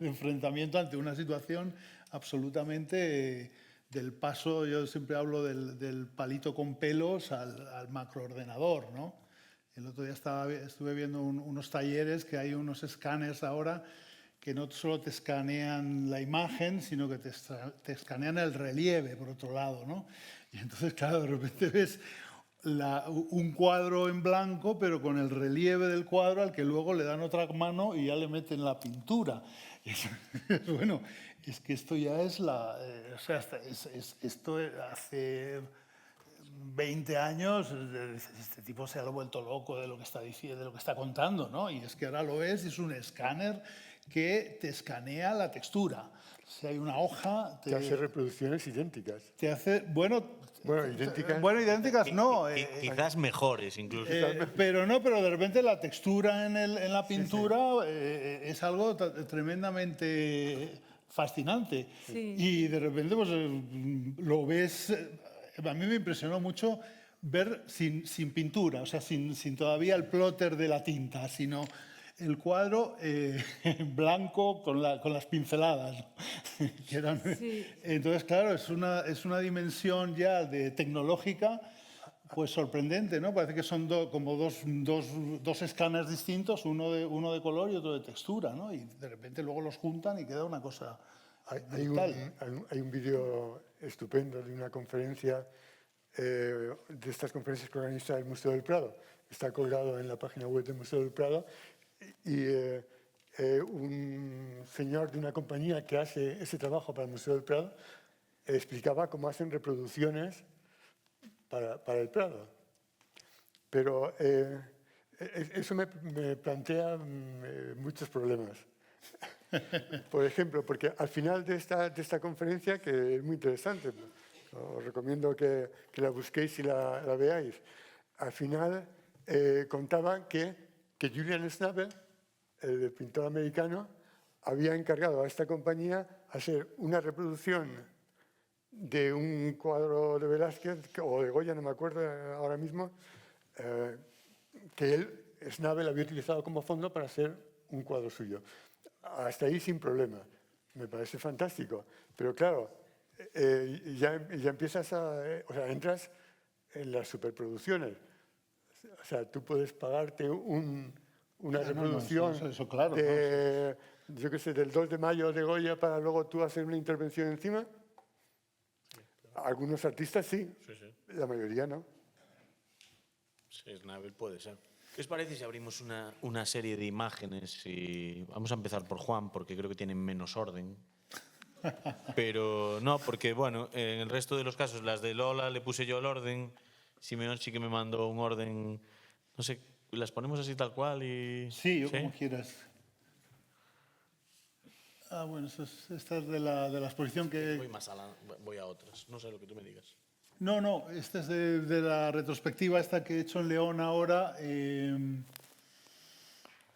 enfrentamiento ante una situación absolutamente del paso, yo siempre hablo del palito con pelos al macroordenador, ¿no? El otro día estuve viendo unos talleres que hay unos escáneres ahora que no solo te escanean la imagen, sino que te escanean el relieve, por otro lado, ¿no? Y entonces, claro, de repente ves un cuadro en blanco, pero con el relieve del cuadro al que luego le dan otra mano y ya le meten la pintura. Bueno, es que esto ya es esto hace 20 años, este tipo se ha vuelto loco de lo que está diciendo, de lo que está contando, ¿no? Y es que ahora lo ves, es un escáner que te escanea la textura. Si hay una hoja... Te hace reproducciones idénticas. Te hace, idénticas. Bueno, idénticas no. Quizás mejores, incluso. Pero de repente la textura en la pintura es algo tremendamente fascinante. Sí. Y de repente pues, lo ves... A mí me impresionó mucho ver sin pintura, o sea, sin todavía el plotter de la tinta, sino el cuadro en blanco con las pinceladas. Que eran, Sí. Entonces, claro, es una dimensión ya tecnológica pues sorprendente, ¿no? Parece que son como dos escáneres distintos, uno de color y otro de textura, ¿no? Y de repente luego los juntan y queda una cosa brutal. Hay un vídeo estupendo de una conferencia, de estas conferencias que organiza el Museo del Prado. Está colgado en la página web del Museo del Prado. Y un señor de una compañía que hace ese trabajo para el Museo del Prado explicaba cómo hacen reproducciones para el Prado. Pero eso me plantea muchos problemas. Por ejemplo, porque al final de esta conferencia, que es muy interesante, os recomiendo que la busquéis y la veáis, al final contaban que Julian Schnabel, el pintor americano, había encargado a esta compañía hacer una reproducción de un cuadro de Velázquez, o de Goya, no me acuerdo ahora mismo, que él, Schnabel, había utilizado como fondo para hacer un cuadro suyo. Hasta ahí sin problema. Me parece fantástico. Pero claro, ya empiezas o sea, entras en las superproducciones. O sea, tú puedes pagarte una reproducción eso claro, de, yo qué sé, del 2 de mayo de Goya para luego tú hacer una intervención encima. Algunos artistas sí, la mayoría no. Sí, Schnabel puede ser. ¿Qué os parece si abrimos una serie de imágenes? Y vamos a empezar por Juan, porque creo que tienen menos orden. Pero no, porque bueno, en el resto de los casos, las de Lola le puse yo el orden, Simeón sí que me mandó un orden, no sé, las ponemos así tal cual y... Sí, yo como quieras. Ah, bueno, esta es de la exposición que... Voy a otras, no sé lo que tú me digas. No, esta es de la retrospectiva esta que he hecho en León ahora, en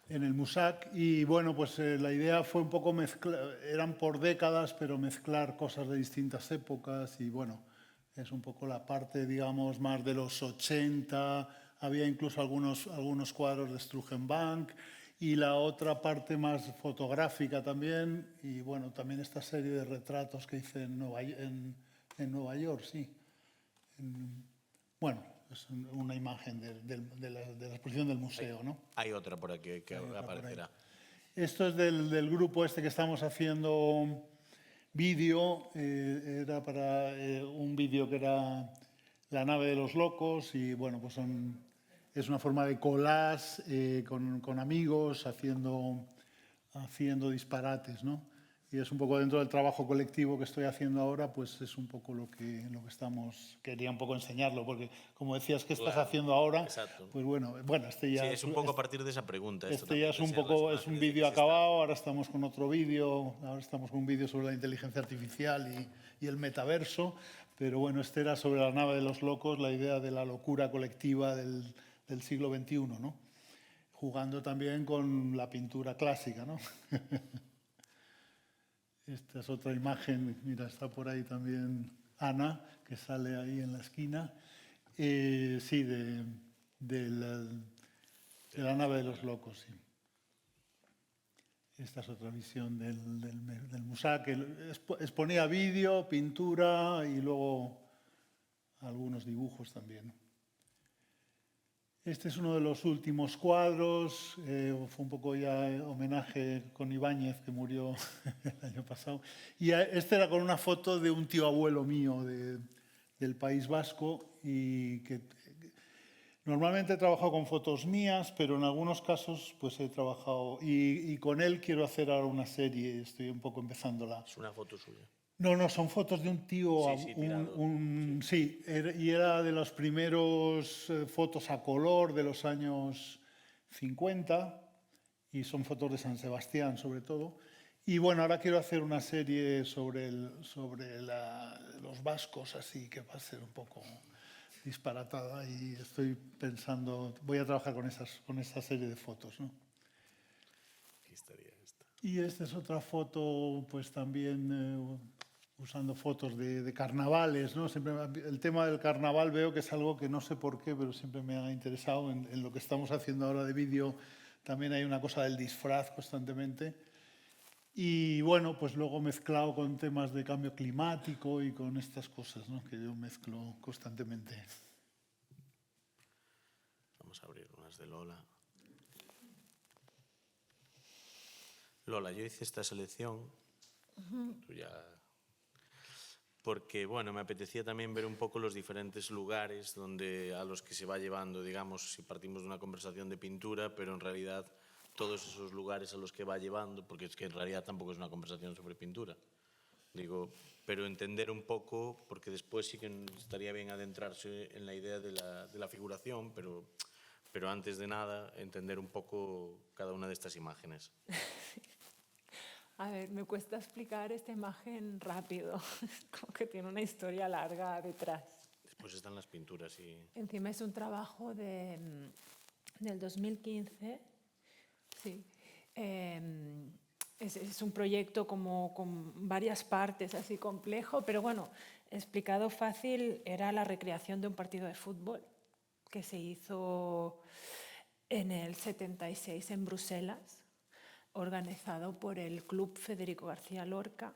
el Musac. Y bueno, pues la idea fue un poco mezclar, eran por décadas, pero mezclar cosas de distintas épocas. Y bueno, es un poco la parte, digamos, más de los 80. Había incluso algunos cuadros de Strugenbank. Y la otra parte más fotográfica también. Y bueno, también esta serie de retratos que hice en Nueva York, sí. Bueno, es una imagen de la exposición del museo, ¿no? Hay otra por aquí que aparecerá. Esto es del grupo este que estamos haciendo vídeo. Era para un vídeo que era La nave de los locos y bueno, pues es una forma de collage con amigos haciendo disparates, ¿no? Y es un poco dentro del trabajo colectivo que estoy haciendo ahora, pues es un poco lo que estamos... Quería un poco enseñarlo, porque como decías, ¿qué estás haciendo ahora? Exacto. Pues bueno, este ya... Sí, es un poco a partir de esa pregunta. Este ya es un poco, es un vídeo acabado, ahora estamos con otro vídeo, ahora estamos con un vídeo sobre la inteligencia artificial y el metaverso, pero bueno, este era sobre la nave de los locos, la idea de la locura colectiva del siglo XXI, ¿no? Jugando también con la pintura clásica, ¿no? Esta es otra imagen, mira, está por ahí también Ana, que sale ahí en la esquina. Sí, de la nave de los locos, sí. Esta es otra visión del Musac, que exponía vídeo, pintura y luego algunos dibujos también. Este es uno de los últimos cuadros, fue un poco ya homenaje con Ibáñez, que murió el año pasado. Y este era con una foto de un tío abuelo mío del País Vasco y que normalmente he trabajado con fotos mías, pero en algunos casos pues he trabajado y con él quiero hacer ahora una serie, estoy un poco empezándola. Es una foto suya. No, son fotos de un tío, Sí, y era de los primeros fotos a color de los años 50 y son fotos de San Sebastián sobre todo. Y bueno, ahora quiero hacer una serie sobre los vascos, así que va a ser un poco disparatada y estoy pensando, voy a trabajar con esa serie de fotos, ¿no? Aquí estaría esta. Y esta es otra foto, pues también usando fotos de carnavales, ¿no? Siempre, el tema del carnaval veo que es algo que no sé por qué, pero siempre me ha interesado. En lo que estamos haciendo ahora de vídeo también hay una cosa del disfraz constantemente. Y bueno, pues luego mezclado con temas de cambio climático y con estas cosas, ¿no? Que yo mezclo constantemente. Vamos a abrir unas de Lola. Lola, yo hice esta selección, tú ya... Porque, bueno, me apetecía también ver un poco los diferentes lugares a los que se va llevando, digamos, si partimos de una conversación de pintura, pero en realidad todos esos lugares a los que va llevando, porque es que en realidad tampoco es una conversación sobre pintura, digo, pero entender un poco, porque después sí que estaría bien adentrarse en la idea de la figuración, pero antes de nada entender un poco cada una de estas imágenes. A ver, me cuesta explicar esta imagen rápido, como que tiene una historia larga detrás. Después están las pinturas y... Encima es un trabajo del 2015, sí. Es un proyecto como con varias partes, así complejo, pero bueno, Explicado fácil, era la recreación de un partido de fútbol que se hizo en el 76 en Bruselas, organizado por el Club Federico García Lorca,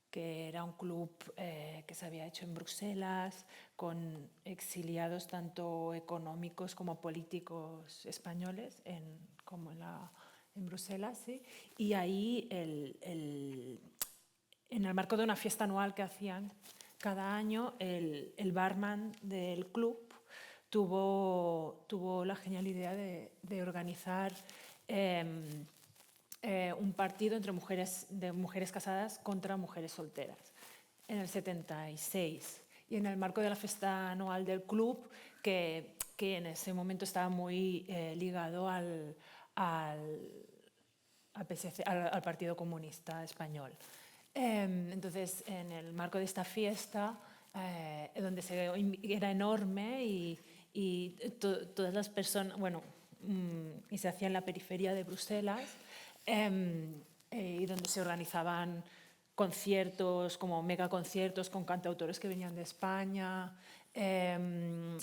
que era un club que se había hecho en Bruselas, con exiliados tanto económicos como políticos españoles, como en Bruselas, ¿sí? Y ahí, en el marco de una fiesta anual que hacían cada año, el barman del club tuvo la genial idea de organizar un partido entre mujeres casadas contra mujeres solteras en el 76. Y en el marco de la fiesta anual del club, que en ese momento estaba muy ligado al Partido Comunista Español. Entonces, en el marco de esta fiesta, donde era enorme y todas las personas, bueno, y se hacía en la periferia de Bruselas, y donde se organizaban conciertos, como megaconciertos con cantautores que venían de España,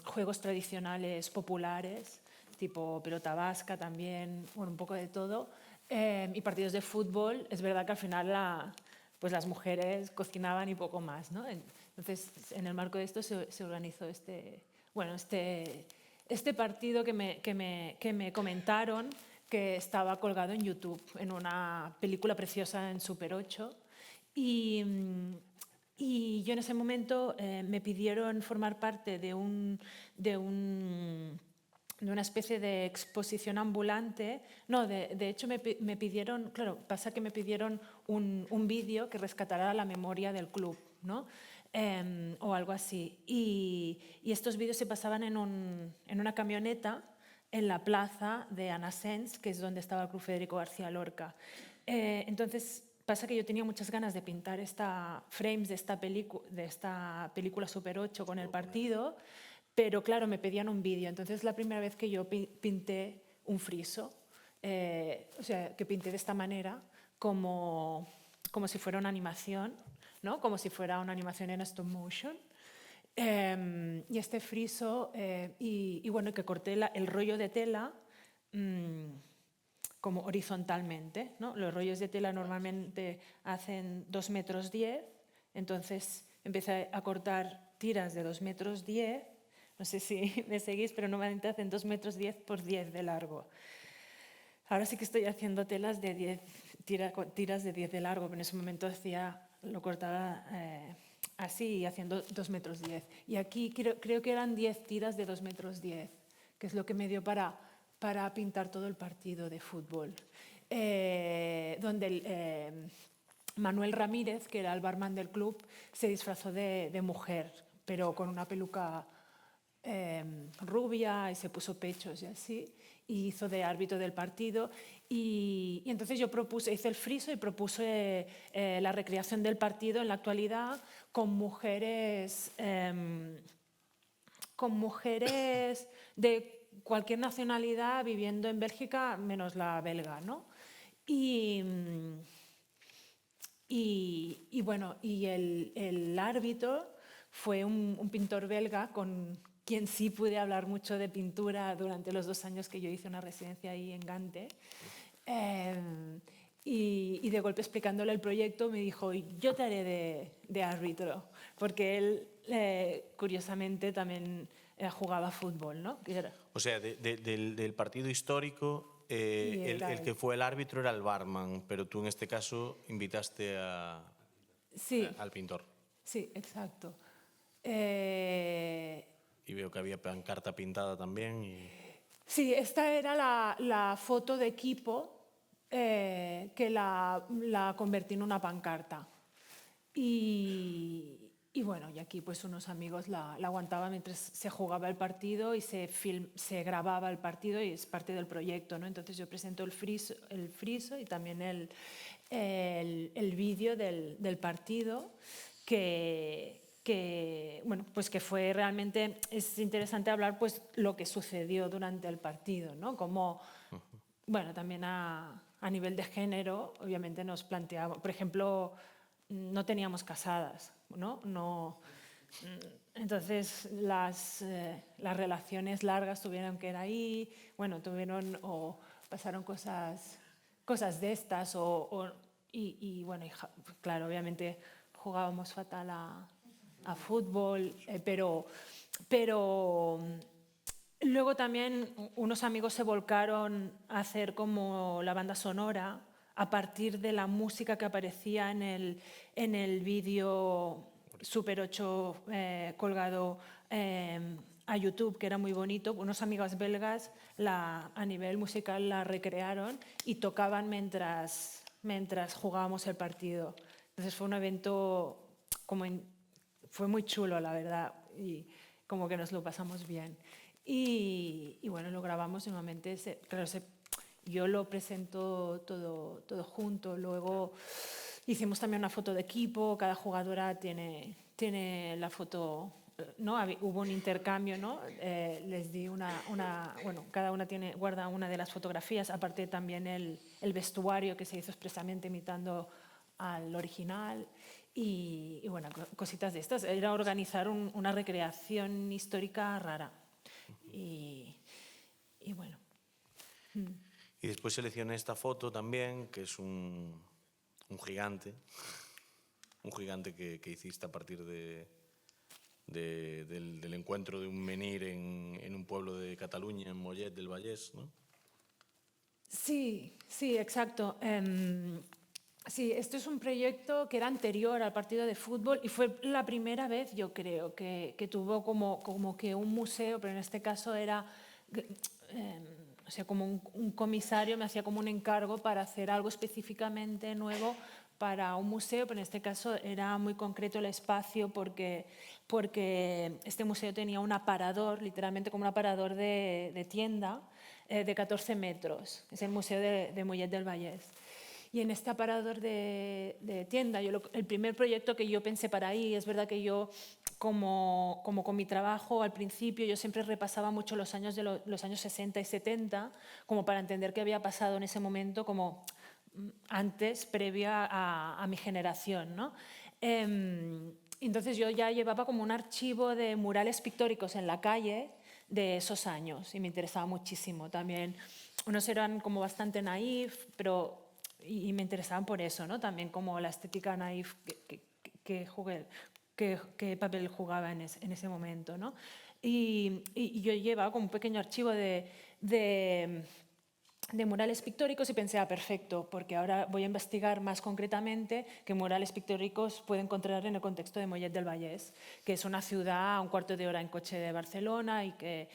juegos tradicionales populares, tipo pelota vasca también, bueno, un poco de todo, y partidos de fútbol. Es verdad que al final pues las mujeres cocinaban y poco más, ¿no? Entonces, en el marco de esto se organizó este partido que me comentaron que estaba colgado en YouTube, en una película preciosa en Super 8. Y yo en ese momento me pidieron formar parte de una especie de exposición ambulante. No, de hecho me pidieron, claro, pasa que me pidieron un vídeo que rescatara la memoria del club, ¿no? O algo así. Y estos vídeos se pasaban en una camioneta en la plaza de Anasens, que es donde estaba el Club Federico García Lorca. Entonces, pasa que yo tenía muchas ganas de pintar frames de esta película Super 8 con el partido, pero claro, me pedían un vídeo. Entonces, la primera vez que yo pinté un friso, o sea, que pinté de esta manera, como si fuera una animación, ¿no? Como si fuera una animación en stop motion. Y este friso, y bueno, que corté el rollo de tela como horizontalmente, ¿no? Los rollos de tela normalmente hacen 2,10 metros, entonces empecé a cortar tiras de 2,10 metros, no sé si me seguís, pero normalmente hacen 2,10 metros por 10 de largo. Ahora sí que estoy haciendo telas de 10, tiras de 10 de largo, pero en ese momento lo cortaba así, haciendo 2,10 metros. Y aquí creo que eran 10 tiras de 2,10 metros, que es lo que me dio para pintar todo el partido de fútbol. Donde Manuel Ramírez, que era el barman del club, se disfrazó de mujer, pero con una peluca rubia, y se puso pechos y así, y hizo de árbitro del partido. Y entonces yo hice el friso y propuse la recreación del partido en la actualidad con mujeres de cualquier nacionalidad viviendo en Bélgica, menos la belga, ¿no? Y bueno, y el árbitro fue un pintor belga con quien sí pude hablar mucho de pintura durante los 2 años que yo hice una residencia ahí en Gante. Y de golpe, explicándole el proyecto, me dijo: yo te haré de árbitro, porque él, curiosamente, también jugaba fútbol, ¿no? O sea, del partido histórico, el que fue el árbitro era el barman, pero tú en este caso invitaste al pintor. Sí, exacto. Y veo que había pancarta pintada también. Sí, esta era la foto de equipo que la convertí en una pancarta. Y bueno, y aquí pues unos amigos la aguantaban mientras se jugaba el partido y se grababa el partido, y es parte del proyecto, ¿no? Entonces yo presento el friso y también el vídeo del partido bueno, pues que fue realmente, es interesante hablar pues lo que sucedió durante el partido, ¿no? Como, bueno, también a nivel de género, obviamente nos planteaba, por ejemplo, no teníamos casadas, ¿no? entonces las relaciones largas tuvieron que ir ahí, bueno, pasaron cosas de estas, y bueno, claro, obviamente jugábamos fatal a fútbol, pero luego también unos amigos se volcaron a hacer como la banda sonora a partir de la música que aparecía en el vídeo Super 8 colgado a YouTube, que era muy bonito. Unos amigos belgas a nivel musical la recrearon y tocaban mientras jugábamos el partido. Entonces fue un evento fue muy chulo, la verdad, y como que nos lo pasamos bien. Y bueno, lo grabamos nuevamente. Claro, yo lo presento todo junto. Luego hicimos también una foto de equipo. Cada jugadora tiene la foto, ¿no? Hubo un intercambio, ¿no? Les di bueno, cada una guarda una de las fotografías. Aparte también el vestuario que se hizo expresamente imitando al original. Y bueno, cositas de estas. Era organizar una recreación histórica rara. Y bueno. Y después seleccioné esta foto también, que es un gigante, que hiciste a partir del encuentro de un menhir en un pueblo de Cataluña, en Mollet del Vallès, ¿no? Sí, exacto. Sí, esto es un proyecto que era anterior al partido de fútbol y fue la primera vez, yo creo, que tuvo como que un museo, pero en este caso era, o sea, como un comisario me hacía como un encargo para hacer algo específicamente nuevo para un museo, pero en este caso era muy concreto el espacio porque este museo tenía un aparador, literalmente como un aparador de tienda de 14 metros. Es el Museo de Mollet del Vallès. Y en este aparador de tienda, el primer proyecto que yo pensé para ahí, es verdad que yo, como con mi trabajo al principio, yo siempre repasaba mucho los años 60 y 70, como para entender qué había pasado en ese momento, como antes, previa a mi generación, ¿no? Entonces yo ya llevaba como un archivo de murales pictóricos en la calle de esos años y me interesaba muchísimo también. Unos eran como bastante naif, y me interesaban por eso, ¿no? También como la estética naif qué papel jugaba en ese momento, ¿no? Y yo llevaba como un pequeño archivo de murales pictóricos y pensé, perfecto, porque ahora voy a investigar más concretamente qué murales pictóricos puedo encontrar en el contexto de Mollet del Vallès, que es una ciudad a un cuarto de hora en coche de Barcelona y que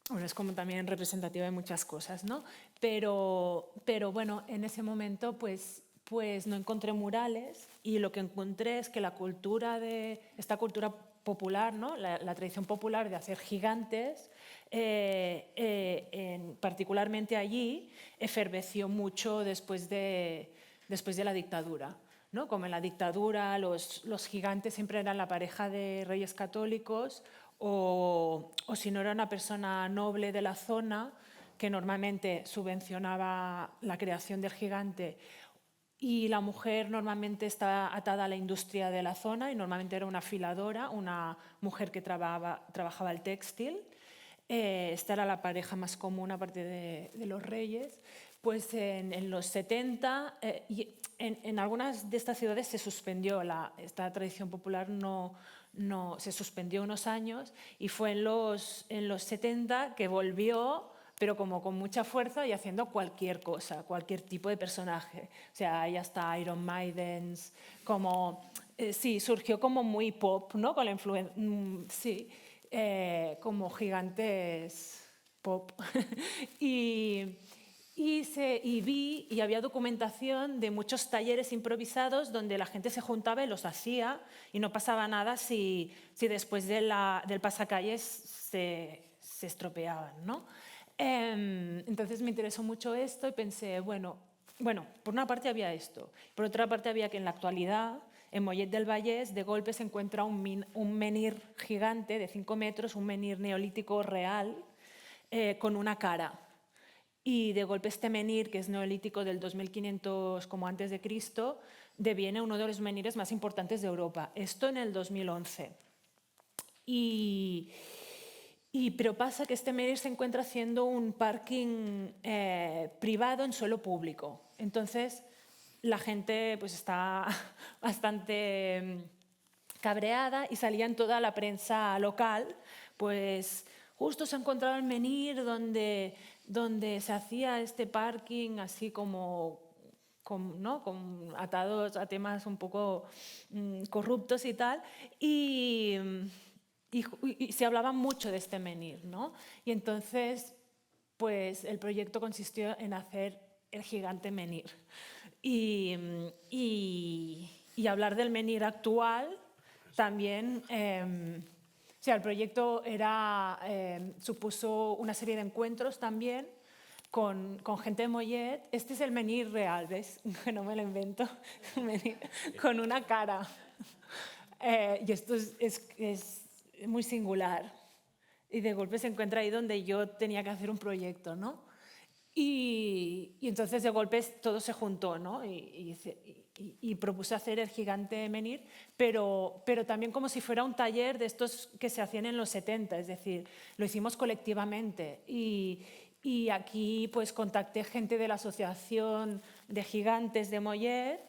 bueno, es como también representativa de muchas cosas, ¿no? Pero bueno, en ese momento pues no encontré murales y lo que encontré es que esta cultura popular, ¿no? La tradición popular de hacer gigantes, particularmente allí, eferveció mucho después de la dictadura, ¿no? Como en la dictadura los gigantes siempre eran la pareja de reyes católicos o si no era una persona noble de la zona que normalmente subvencionaba la creación del gigante, y la mujer normalmente está atada a la industria de la zona y normalmente era una afiladora, una mujer que trabajaba el textil. Esta era la pareja más común aparte de los reyes. Pues en los 70, y en algunas de estas ciudades se suspendió esta tradición popular, no se suspendió unos años y fue en los 70 que volvió, pero como con mucha fuerza y haciendo cualquier cosa, cualquier tipo de personaje. O sea, ahí hasta Iron Maiden, sí, surgió como muy pop, ¿no? Con la influencia, sí, como gigantes pop. y vi y había documentación de muchos talleres improvisados donde la gente se juntaba y los hacía y no pasaba nada si después del pasacalles se estropeaban, ¿no? Entonces me interesó mucho esto y pensé, bueno, por una parte había esto, por otra parte había que en la actualidad en Mollet del Vallès de golpe se encuentra un menhir gigante de 5 metros, un menhir neolítico real con una cara. Y de golpe este menhir, que es neolítico del 2500 como antes de Cristo, deviene uno de los menhires más importantes de Europa. Esto en el 2011. Pero pasa que este menhir se encuentra haciendo un parking privado en suelo público. Entonces, la gente pues, está bastante cabreada y salía en toda la prensa local, pues justo se ha encontrado el menhir donde se hacía este parking así como ¿no? Atados a temas un poco corruptos y tal, y se hablaba mucho de este menhir, ¿no? Y entonces, pues el proyecto consistió en hacer el gigante menhir y hablar del menhir actual también. O sea, el proyecto supuso una serie de encuentros también con gente de Mollet. Este es el menhir real, ¿ves? Que no me lo invento. Con una cara. Y esto es muy singular. Y de golpe se encuentra ahí donde yo tenía que hacer un proyecto, ¿no? Y entonces de golpe todo se juntó, ¿no? Y propuse hacer el gigante menhir, pero también como si fuera un taller de estos que se hacían en los 70, es decir, lo hicimos colectivamente. Y aquí pues contacté gente de la Asociación de Gigantes de Mollet,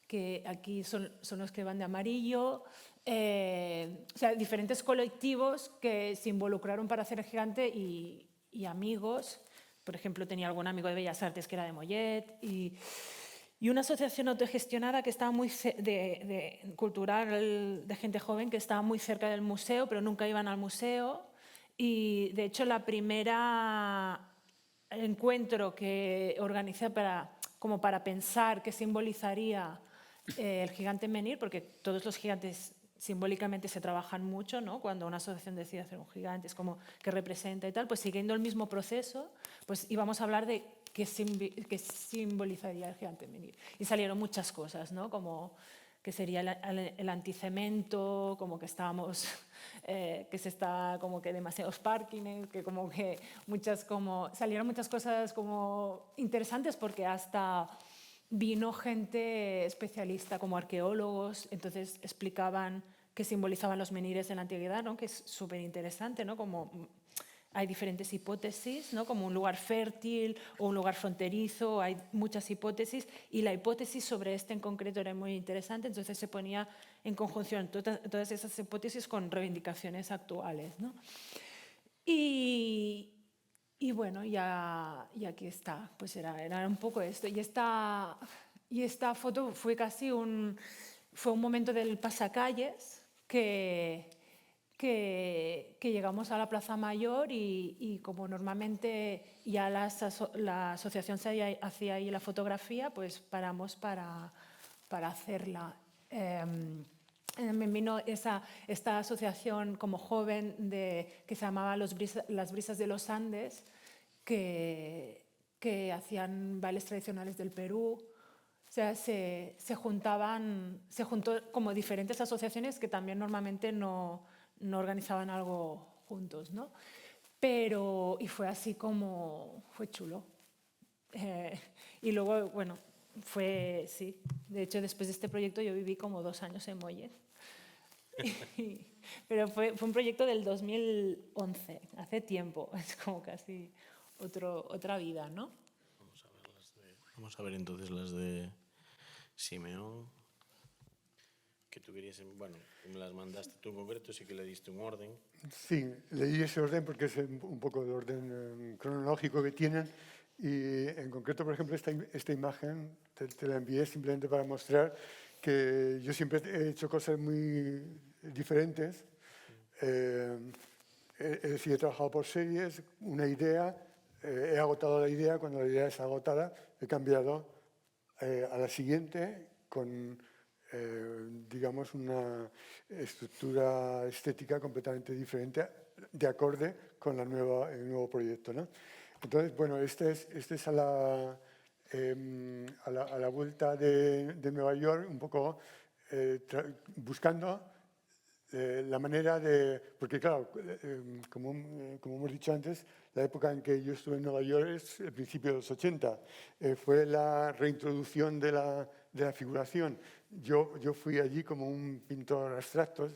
que aquí son los que van de amarillo, o sea, diferentes colectivos que se involucraron para hacer el gigante y amigos. Por ejemplo, tenía algún amigo de Bellas Artes que era de Mollet y una asociación autogestionada que estaba muy cultural de gente joven que estaba muy cerca del museo, pero nunca iban al museo. Y de hecho, la primera encuentro que organicé como para pensar qué simbolizaría el gigante menhir, porque todos los gigantes simbólicamente se trabajan mucho, ¿no? Cuando una asociación decide hacer un gigante, es como que representa y tal, pues siguiendo el mismo proceso, pues íbamos a hablar de qué simbolizaría el gigante menhir. Y salieron muchas cosas, ¿no? Como que sería el anticemento, como que estábamos, que se está como que demasiados parkings, que como que salieron muchas cosas como interesantes porque hasta vino gente especialista como arqueólogos, entonces explicaban qué simbolizaban los menhires en la antigüedad, ¿no? Que es súper interesante, ¿no? Como hay diferentes hipótesis, ¿no? Como un lugar fértil o un lugar fronterizo, hay muchas hipótesis y la hipótesis sobre este en concreto era muy interesante, entonces se ponía en conjunción todas esas hipótesis con reivindicaciones actuales, ¿no? Y bueno, y aquí está, pues era un poco esto. Y esta foto fue casi un momento del pasacalles que llegamos a la Plaza Mayor y como normalmente ya la asociación hacía ahí la fotografía, pues paramos para hacerla. Me vino esta asociación como joven que se llamaba Las Brisas de los Andes, que hacían bailes tradicionales del Perú. O sea, se juntó como diferentes asociaciones que también normalmente no organizaban algo juntos, ¿no? Y fue así como, fue chulo. Y luego, bueno, sí. De hecho, después de este proyecto yo viví como 2 años en Mollet. Pero fue un proyecto del 2011, hace tiempo, es como casi otra vida, ¿no? Vamos a ver entonces las de Simeón, que tú querías, bueno, me las mandaste tú en concreto, sí que le diste un orden. Sí, leí ese orden porque es un poco el orden cronológico que tienen y en concreto, por ejemplo, esta imagen te la envié simplemente para mostrar que yo siempre he hecho cosas muy diferentes. Es decir, he trabajado por series, una idea, he agotado la idea, cuando la idea es agotada he cambiado a la siguiente con, digamos, una estructura estética completamente diferente de acorde con el nuevo proyecto, ¿no? Entonces, bueno, este es a la vuelta de Nueva York, un poco buscando la manera de... Porque claro, como hemos dicho antes, la época en que yo estuve en Nueva York es el principio de los 80. Fue la reintroducción de de la figuración. Yo fui allí como un pintor abstracto,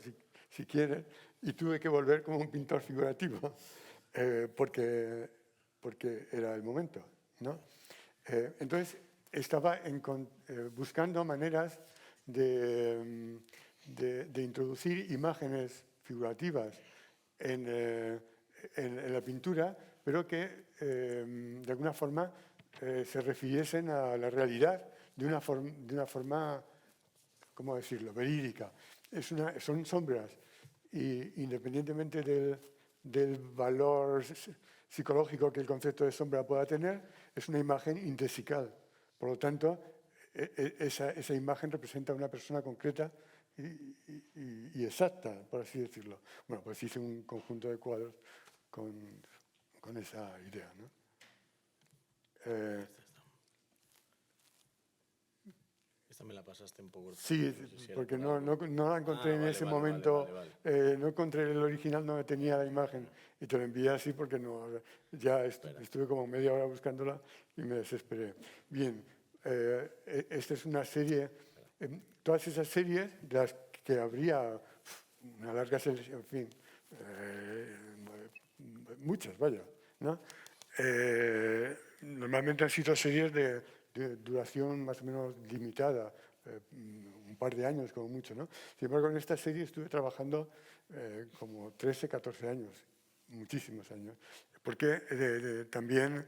si quieres, y tuve que volver como un pintor figurativo, porque era el momento, ¿no? Entonces, estaba buscando maneras de introducir imágenes figurativas en la pintura, pero que de alguna forma se refiriesen a la realidad de una forma, ¿cómo decirlo?, verídica. Son sombras, y independientemente del valor psicológico que el concepto de sombra pueda tener, es una imagen indesical. Por lo tanto, esa imagen representa a una persona concreta y exacta, por así decirlo. Bueno, pues hice un conjunto de cuadros con esa idea, ¿no? Esta me la pasaste un poco. Sí, no sé si era porque por no algo. la encontré en Vale, ese vale, momento, vale. no encontré el original, no tenía la imagen, y te lo envié así porque ya estuve como media hora buscándola y me desesperé. Bien, esta es una serie, todas esas series de las que habría una larga selección, en fin, muchas, vaya, ¿no? Normalmente han sido series de duración más o menos limitada, un par de años como mucho, ¿no? Sin embargo, en esta serie estuve trabajando como 13, 14 años, muchísimos años, porque también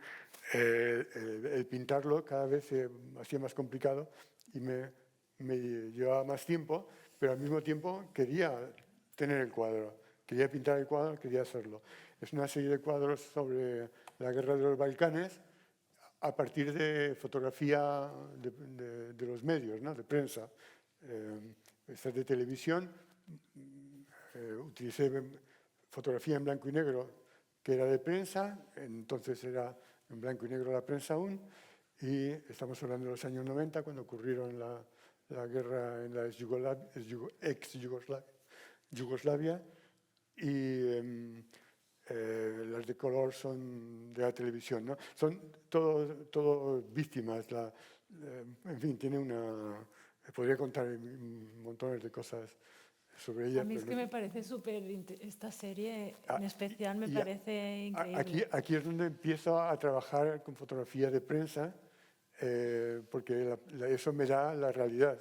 el pintarlo cada vez se hacía más complicado y me llevaba más tiempo, pero al mismo tiempo quería tener el cuadro, quería pintar el cuadro, quería hacerlo. Es una serie de cuadros sobre la guerra de los Balcanes, a partir de fotografía de los medios, ¿no?, de prensa. Esta de televisión, utilicé fotografía en blanco y negro, que era de prensa, entonces era en blanco y negro la prensa aún, y estamos hablando de los años 90, cuando ocurrieron la guerra en la ex-Yugoslavia, y las de color son de la televisión, ¿no? Son todo víctimas. En fin, podría contar montones de cosas sobre ella. A mí es pero que no- me parece esta serie Ah, en especial me y parece increíble. aquí es donde empiezo a trabajar con fotografía de prensa, porque eso me da la realidad,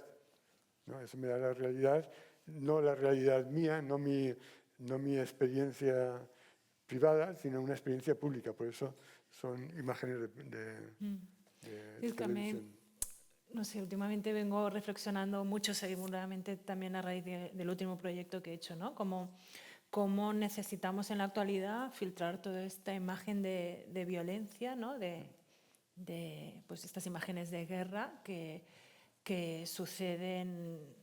¿no? Eso me da la realidad, no la realidad mía, no mi experiencia privada, sino una experiencia pública. Por eso son imágenes de Sí, es que a mí, televisión. no sé, últimamente vengo reflexionando mucho, seguramente también a raíz del último proyecto que he hecho, ¿no? Cómo necesitamos en la actualidad filtrar toda esta imagen de violencia, ¿no? Pues estas imágenes de guerra que suceden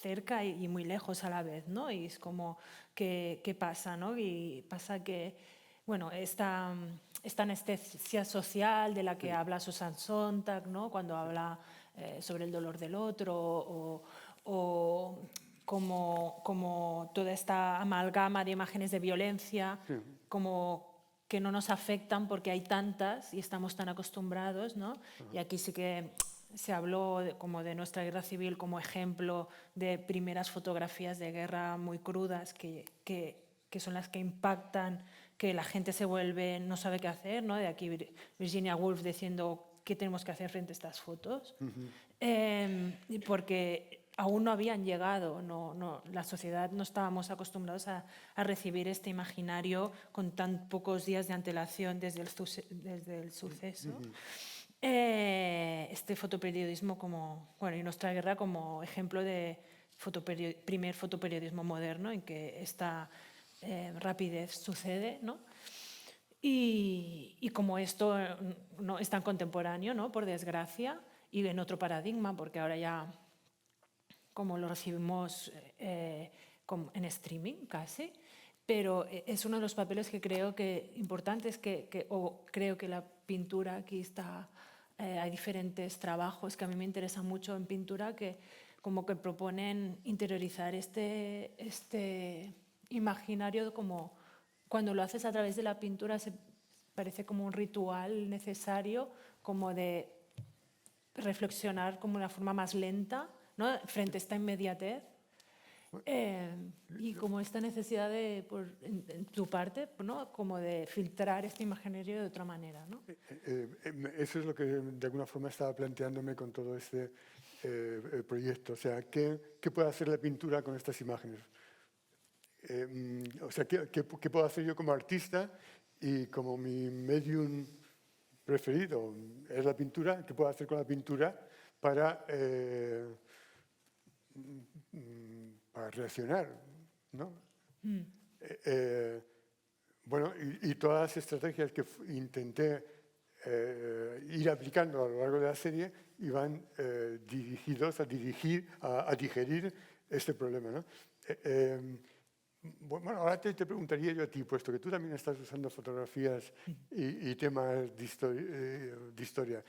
cerca y muy lejos a la vez, ¿no? Y es como, ¿qué pasa, no? Y pasa que, bueno, esta anestesia social de la que habla Susan Sontag, ¿no?, cuando habla sobre el dolor del otro, o como toda esta amalgama de imágenes de violencia, como que no nos afectan porque hay tantas y estamos tan acostumbrados, ¿no? Y aquí sí que se habló como de nuestra guerra civil como ejemplo de primeras fotografías de guerra muy crudas que son las que impactan, que la gente se vuelve, no sabe qué hacer, ¿no? De aquí Virginia Woolf diciendo qué tenemos que hacer frente a estas fotos, porque aún no habían llegado, la sociedad no estábamos acostumbrados a recibir este imaginario con tan pocos días de antelación desde el suceso. Este fotoperiodismo y nuestra guerra como ejemplo de primer fotoperiodismo moderno en que esta rapidez sucede, ¿no? Y como esto no es tan contemporáneo, ¿no?, por desgracia, y en otro paradigma, porque ahora ya como lo recibimos en streaming casi, pero es uno de los papeles que creo que importantes, o creo que la pintura aquí está, hay diferentes trabajos que a mí me interesan mucho en pintura que como que proponen interiorizar este imaginario, como cuando lo haces a través de la pintura parece como un ritual necesario, como de reflexionar como una forma más lenta, ¿no? Frente a esta inmediatez. Y como esta necesidad de, en tu parte, ¿no? Como de filtrar este imaginario de otra manera, ¿no? Eso es lo que de alguna forma estaba planteándome con todo este proyecto. O sea, ¿qué puede hacer la pintura con estas imágenes? O sea, ¿qué puedo hacer yo como artista y como mi medium preferido es la pintura? ¿Qué puedo hacer con la pintura para reaccionar, ¿no? Bueno, y todas las estrategias que intenté ir aplicando a lo largo de la serie iban dirigidos a digerir este problema, ¿no? Bueno, ahora te preguntaría yo a ti, puesto que tú también estás usando fotografías y temas de historia,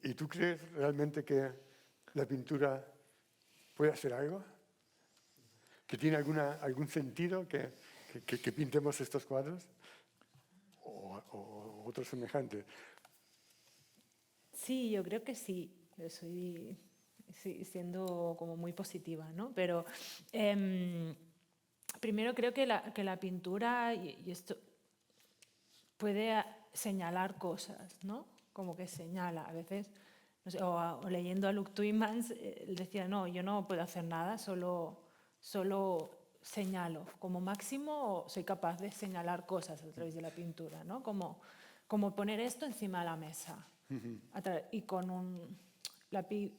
¿y tú crees realmente que la pintura puede hacer algo? ¿Que tiene algún sentido que pintemos estos cuadros? ¿O otros semejantes? Sí, yo creo que sí. Estoy siendo como muy positiva, ¿no? Pero primero creo que la pintura y esto puede señalar cosas, ¿no? Como que señala a veces, no sé, o leyendo a Luc Tuymans, él decía, no, yo no puedo hacer nada, solo señalo. Como máximo soy capaz de señalar cosas a través de la pintura, ¿no? Como poner esto encima de la mesa. Y con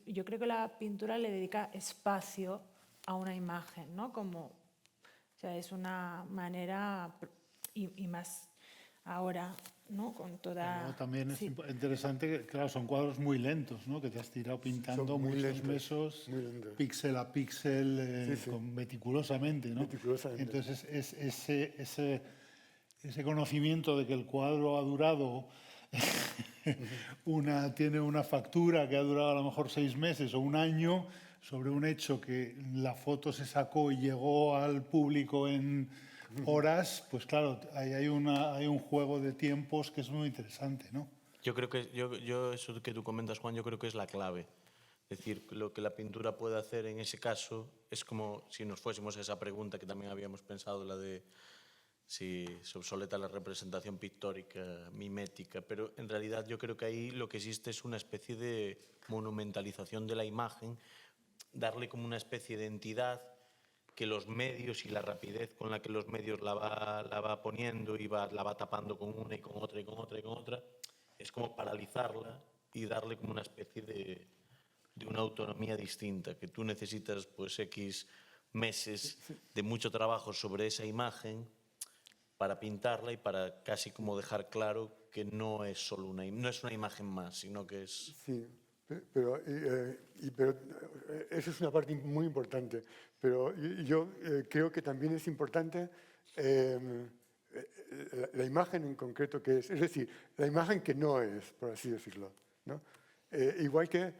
yo creo que la pintura le dedica espacio a una imagen, ¿no? O sea, es una manera, y más ahora, ¿no? Con toda... Luego también es sí. interesante que, claro, son cuadros muy lentos, ¿no? Que te has tirado pintando Son muy muchos lentos, meses, muy lentos. píxel a píxel, meticulosamente, ¿no? Meticulosamente. Entonces, ese conocimiento de que el cuadro ha durado, tiene una factura que ha durado a lo mejor 6 meses o un año, sobre un hecho que la foto se sacó y llegó al público en horas, pues claro, ahí hay un juego de tiempos que es muy interesante, ¿no? Yo creo que yo eso que tú comentas, Juan, yo creo que es la clave. Es decir, lo que la pintura puede hacer en ese caso es como si nos fuésemos a esa pregunta que también habíamos pensado, la de si se obsoleta la representación pictórica, mimética, pero en realidad yo creo que ahí lo que existe es una especie de monumentalización de la imagen, darle como una especie de entidad que los medios y la rapidez con la que los medios la va poniendo y la va tapando con una y con otra y con otra y con otra, es como paralizarla y darle como una especie de una autonomía distinta, que tú necesitas pues X meses de mucho trabajo sobre esa imagen para pintarla y para casi como dejar claro que no es solo una imagen más, sino que es... Sí, pero eso es una parte muy importante. Pero yo creo que también es importante la imagen en concreto que es decir, la imagen que no es, por así decirlo, ¿no? Igual que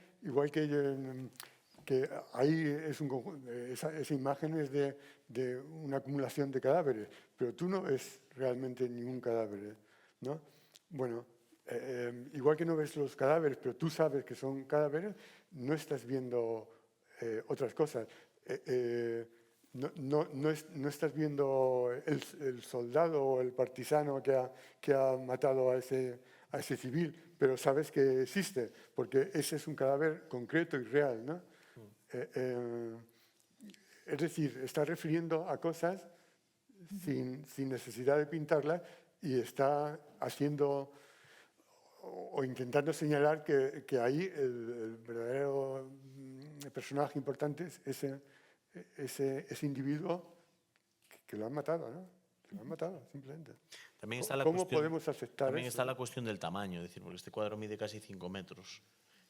ahí es esa imagen es de una acumulación de cadáveres, pero tú no ves realmente ningún cadáver, ¿no? Bueno, igual que no ves los cadáveres, pero tú sabes que son cadáveres, no estás viendo otras cosas. No estás viendo el soldado o el partisano que ha matado a ese civil, pero sabes que existe, porque ese es un cadáver concreto y real, ¿no? Es decir, está refiriendo a cosas sin necesidad de pintarlas y está haciendo o intentando señalar que ahí el verdadero personaje importante es ese individuo que lo han matado, ¿no? Lo han matado, simplemente. También está ¿Cómo podemos aceptar también eso? está la cuestión del tamaño, es decir, porque este cuadro mide casi 5 metros.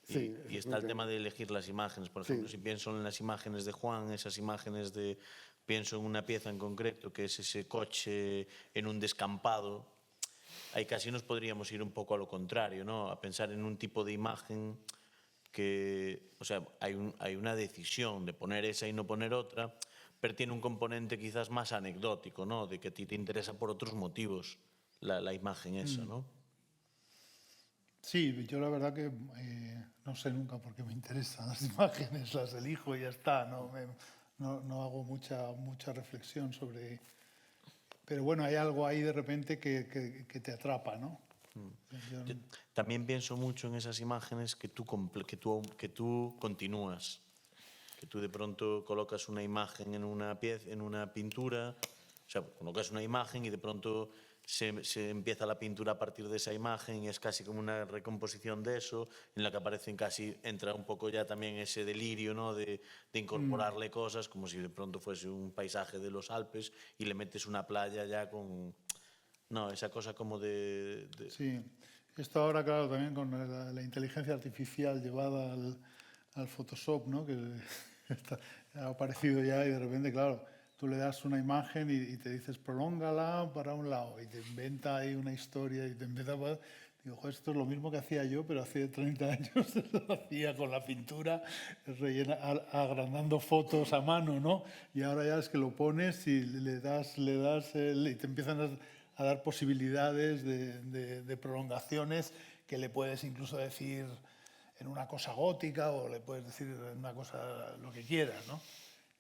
Sí, Y está el tema de elegir las imágenes. Por ejemplo, si pienso en las imágenes de Juan, esas imágenes pienso en una pieza en concreto, que es ese coche en un descampado, ahí casi nos podríamos ir un poco a lo contrario, ¿no? A pensar en un tipo de imagen que, o sea, hay una decisión de poner esa y no poner otra, pero tiene un componente quizás más anecdótico, ¿no? De que a ti te interesa por otros motivos la imagen esa, ¿no? Sí, yo la verdad que no sé nunca por qué me interesan las imágenes, las elijo y ya está, no hago mucha reflexión sobre... Pero bueno, hay algo ahí de repente que te atrapa, ¿no? Yo también pienso mucho en esas imágenes que tú continúas, que tú de pronto colocas una imagen en una pieza, en una pintura, o sea, colocas una imagen y de pronto se empieza la pintura a partir de esa imagen y es casi como una recomposición de eso, en la que aparecen casi, entra un poco ya también ese delirio, ¿no? de incorporarle cosas, como si de pronto fuese un paisaje de los Alpes y le metes una playa ya con... No, esa cosa como de... Sí, esto ahora, claro, también con la inteligencia artificial llevada al Photoshop, ¿no? Que ha aparecido ya y de repente, claro, tú le das una imagen y te dices prolóngala para un lado y te inventa ahí una historia y te empieza a... Digo, joder, esto es lo mismo que hacía yo, pero hace 30 años lo hacía con la pintura, agrandando fotos a mano, ¿no? Y ahora ya es que lo pones y le das y te empiezan a dar posibilidades de prolongaciones que le puedes incluso decir en una cosa gótica o le puedes decir en una cosa lo que quieras, ¿no?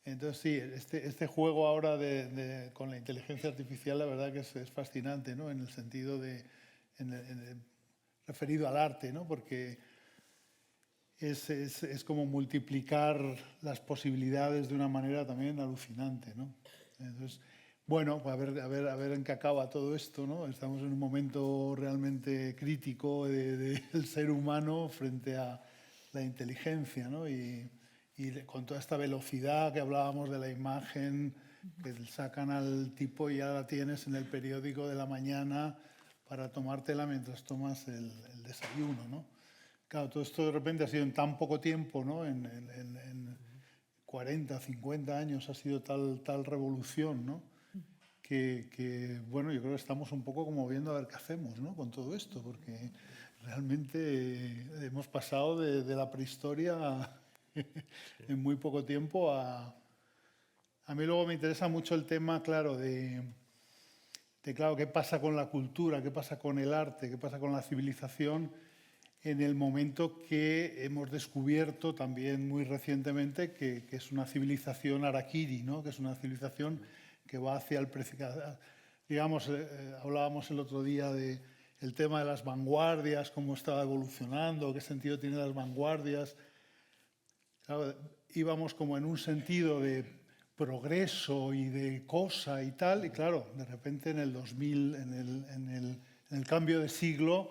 Entonces sí, este juego ahora con la inteligencia artificial la verdad que es fascinante, ¿no? En el sentido referido al arte, ¿no? Porque es como multiplicar las posibilidades de una manera también alucinante, ¿no? Entonces, bueno, a ver en qué acaba todo esto, ¿no? Estamos en un momento realmente crítico del ser humano frente a la inteligencia, ¿no? Y con toda esta velocidad que hablábamos de la imagen, que sacan al tipo y ya la tienes en el periódico de la mañana para tomártela mientras tomas el desayuno, ¿no? Claro, todo esto de repente ha sido en tan poco tiempo, ¿no? En 40, 50 años ha sido tal revolución, ¿no? Que, bueno, yo creo que estamos un poco como viendo a ver qué hacemos, ¿no? Con todo esto, porque realmente hemos pasado de la prehistoria en muy poco tiempo a... A mí luego me interesa mucho el tema, claro, claro, qué pasa con la cultura, qué pasa con el arte, qué pasa con la civilización en el momento que hemos descubierto también muy recientemente que es una civilización harakiri, ¿no? Que es una civilización que va hacia el... Digamos, hablábamos el otro día del tema de las vanguardias, cómo estaba evolucionando, qué sentido tienen las vanguardias. Claro, íbamos como en un sentido de progreso y de cosa y tal, y claro, de repente en el 2000, en el cambio de siglo,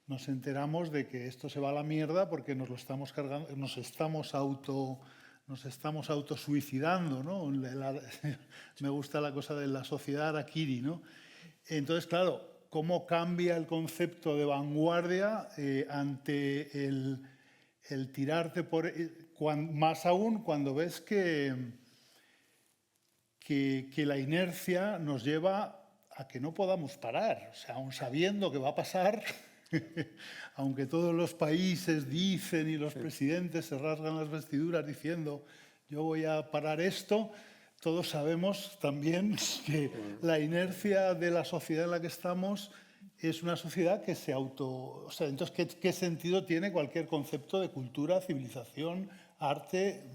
nos enteramos de que esto se va a la mierda porque nos lo estamos cargando, nos estamos autosuicidando, ¿no? Me gusta la cosa de la sociedad harakiri, ¿no? Entonces, claro, ¿cómo cambia el concepto de vanguardia ante el tirarte por... más aún cuando ves que la inercia nos lleva a que no podamos parar. O sea, aun sabiendo que va a pasar, aunque todos los países dicen y los presidentes se rasgan las vestiduras diciendo yo voy a parar esto, todos sabemos también que la inercia de la sociedad en la que estamos es una sociedad que se O sea, entonces, ¿qué sentido tiene cualquier concepto de cultura, civilización, arte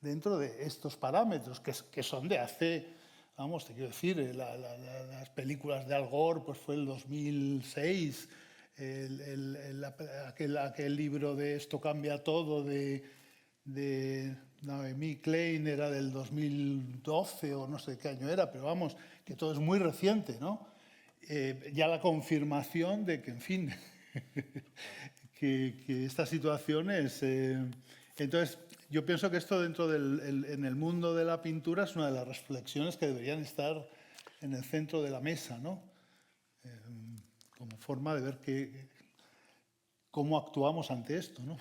dentro de estos parámetros que son de hace... Vamos, te quiero decir, las películas de Al Gore pues fue el 2006, aquel libro de Esto cambia todo de Naomi Klein era del 2012 o no sé qué año era, pero vamos, que todo es muy reciente, ¿no? Ya la confirmación de que, en fin, que esta situación es... entonces, yo pienso que esto dentro en el mundo de la pintura es una de las reflexiones que deberían estar en el centro de la mesa, ¿no? Como forma de ver cómo actuamos ante esto, ¿no?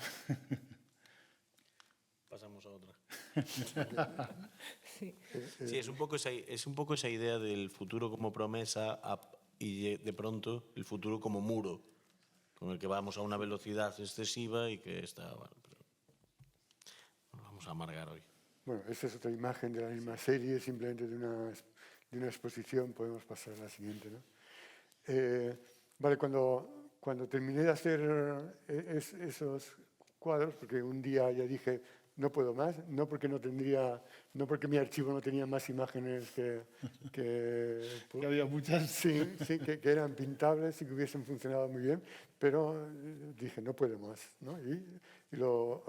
Pasamos a otra. Sí. Sí, es un poco esa idea del futuro como promesa y de pronto el futuro como muro, con el que vamos a una velocidad excesiva y que está... Bueno, pero nos vamos a amargar hoy. Bueno, esta es otra imagen de la misma serie, simplemente de una exposición. Podemos pasar a la siguiente, ¿no? Vale, cuando cuando terminé de hacer esos cuadros, porque un día ya dije, no puedo más, no porque mi archivo no tenía más imágenes que Que había muchas. sí, que eran pintables y que hubiesen funcionado muy bien, pero dije, no puedo más, ¿no? Y lo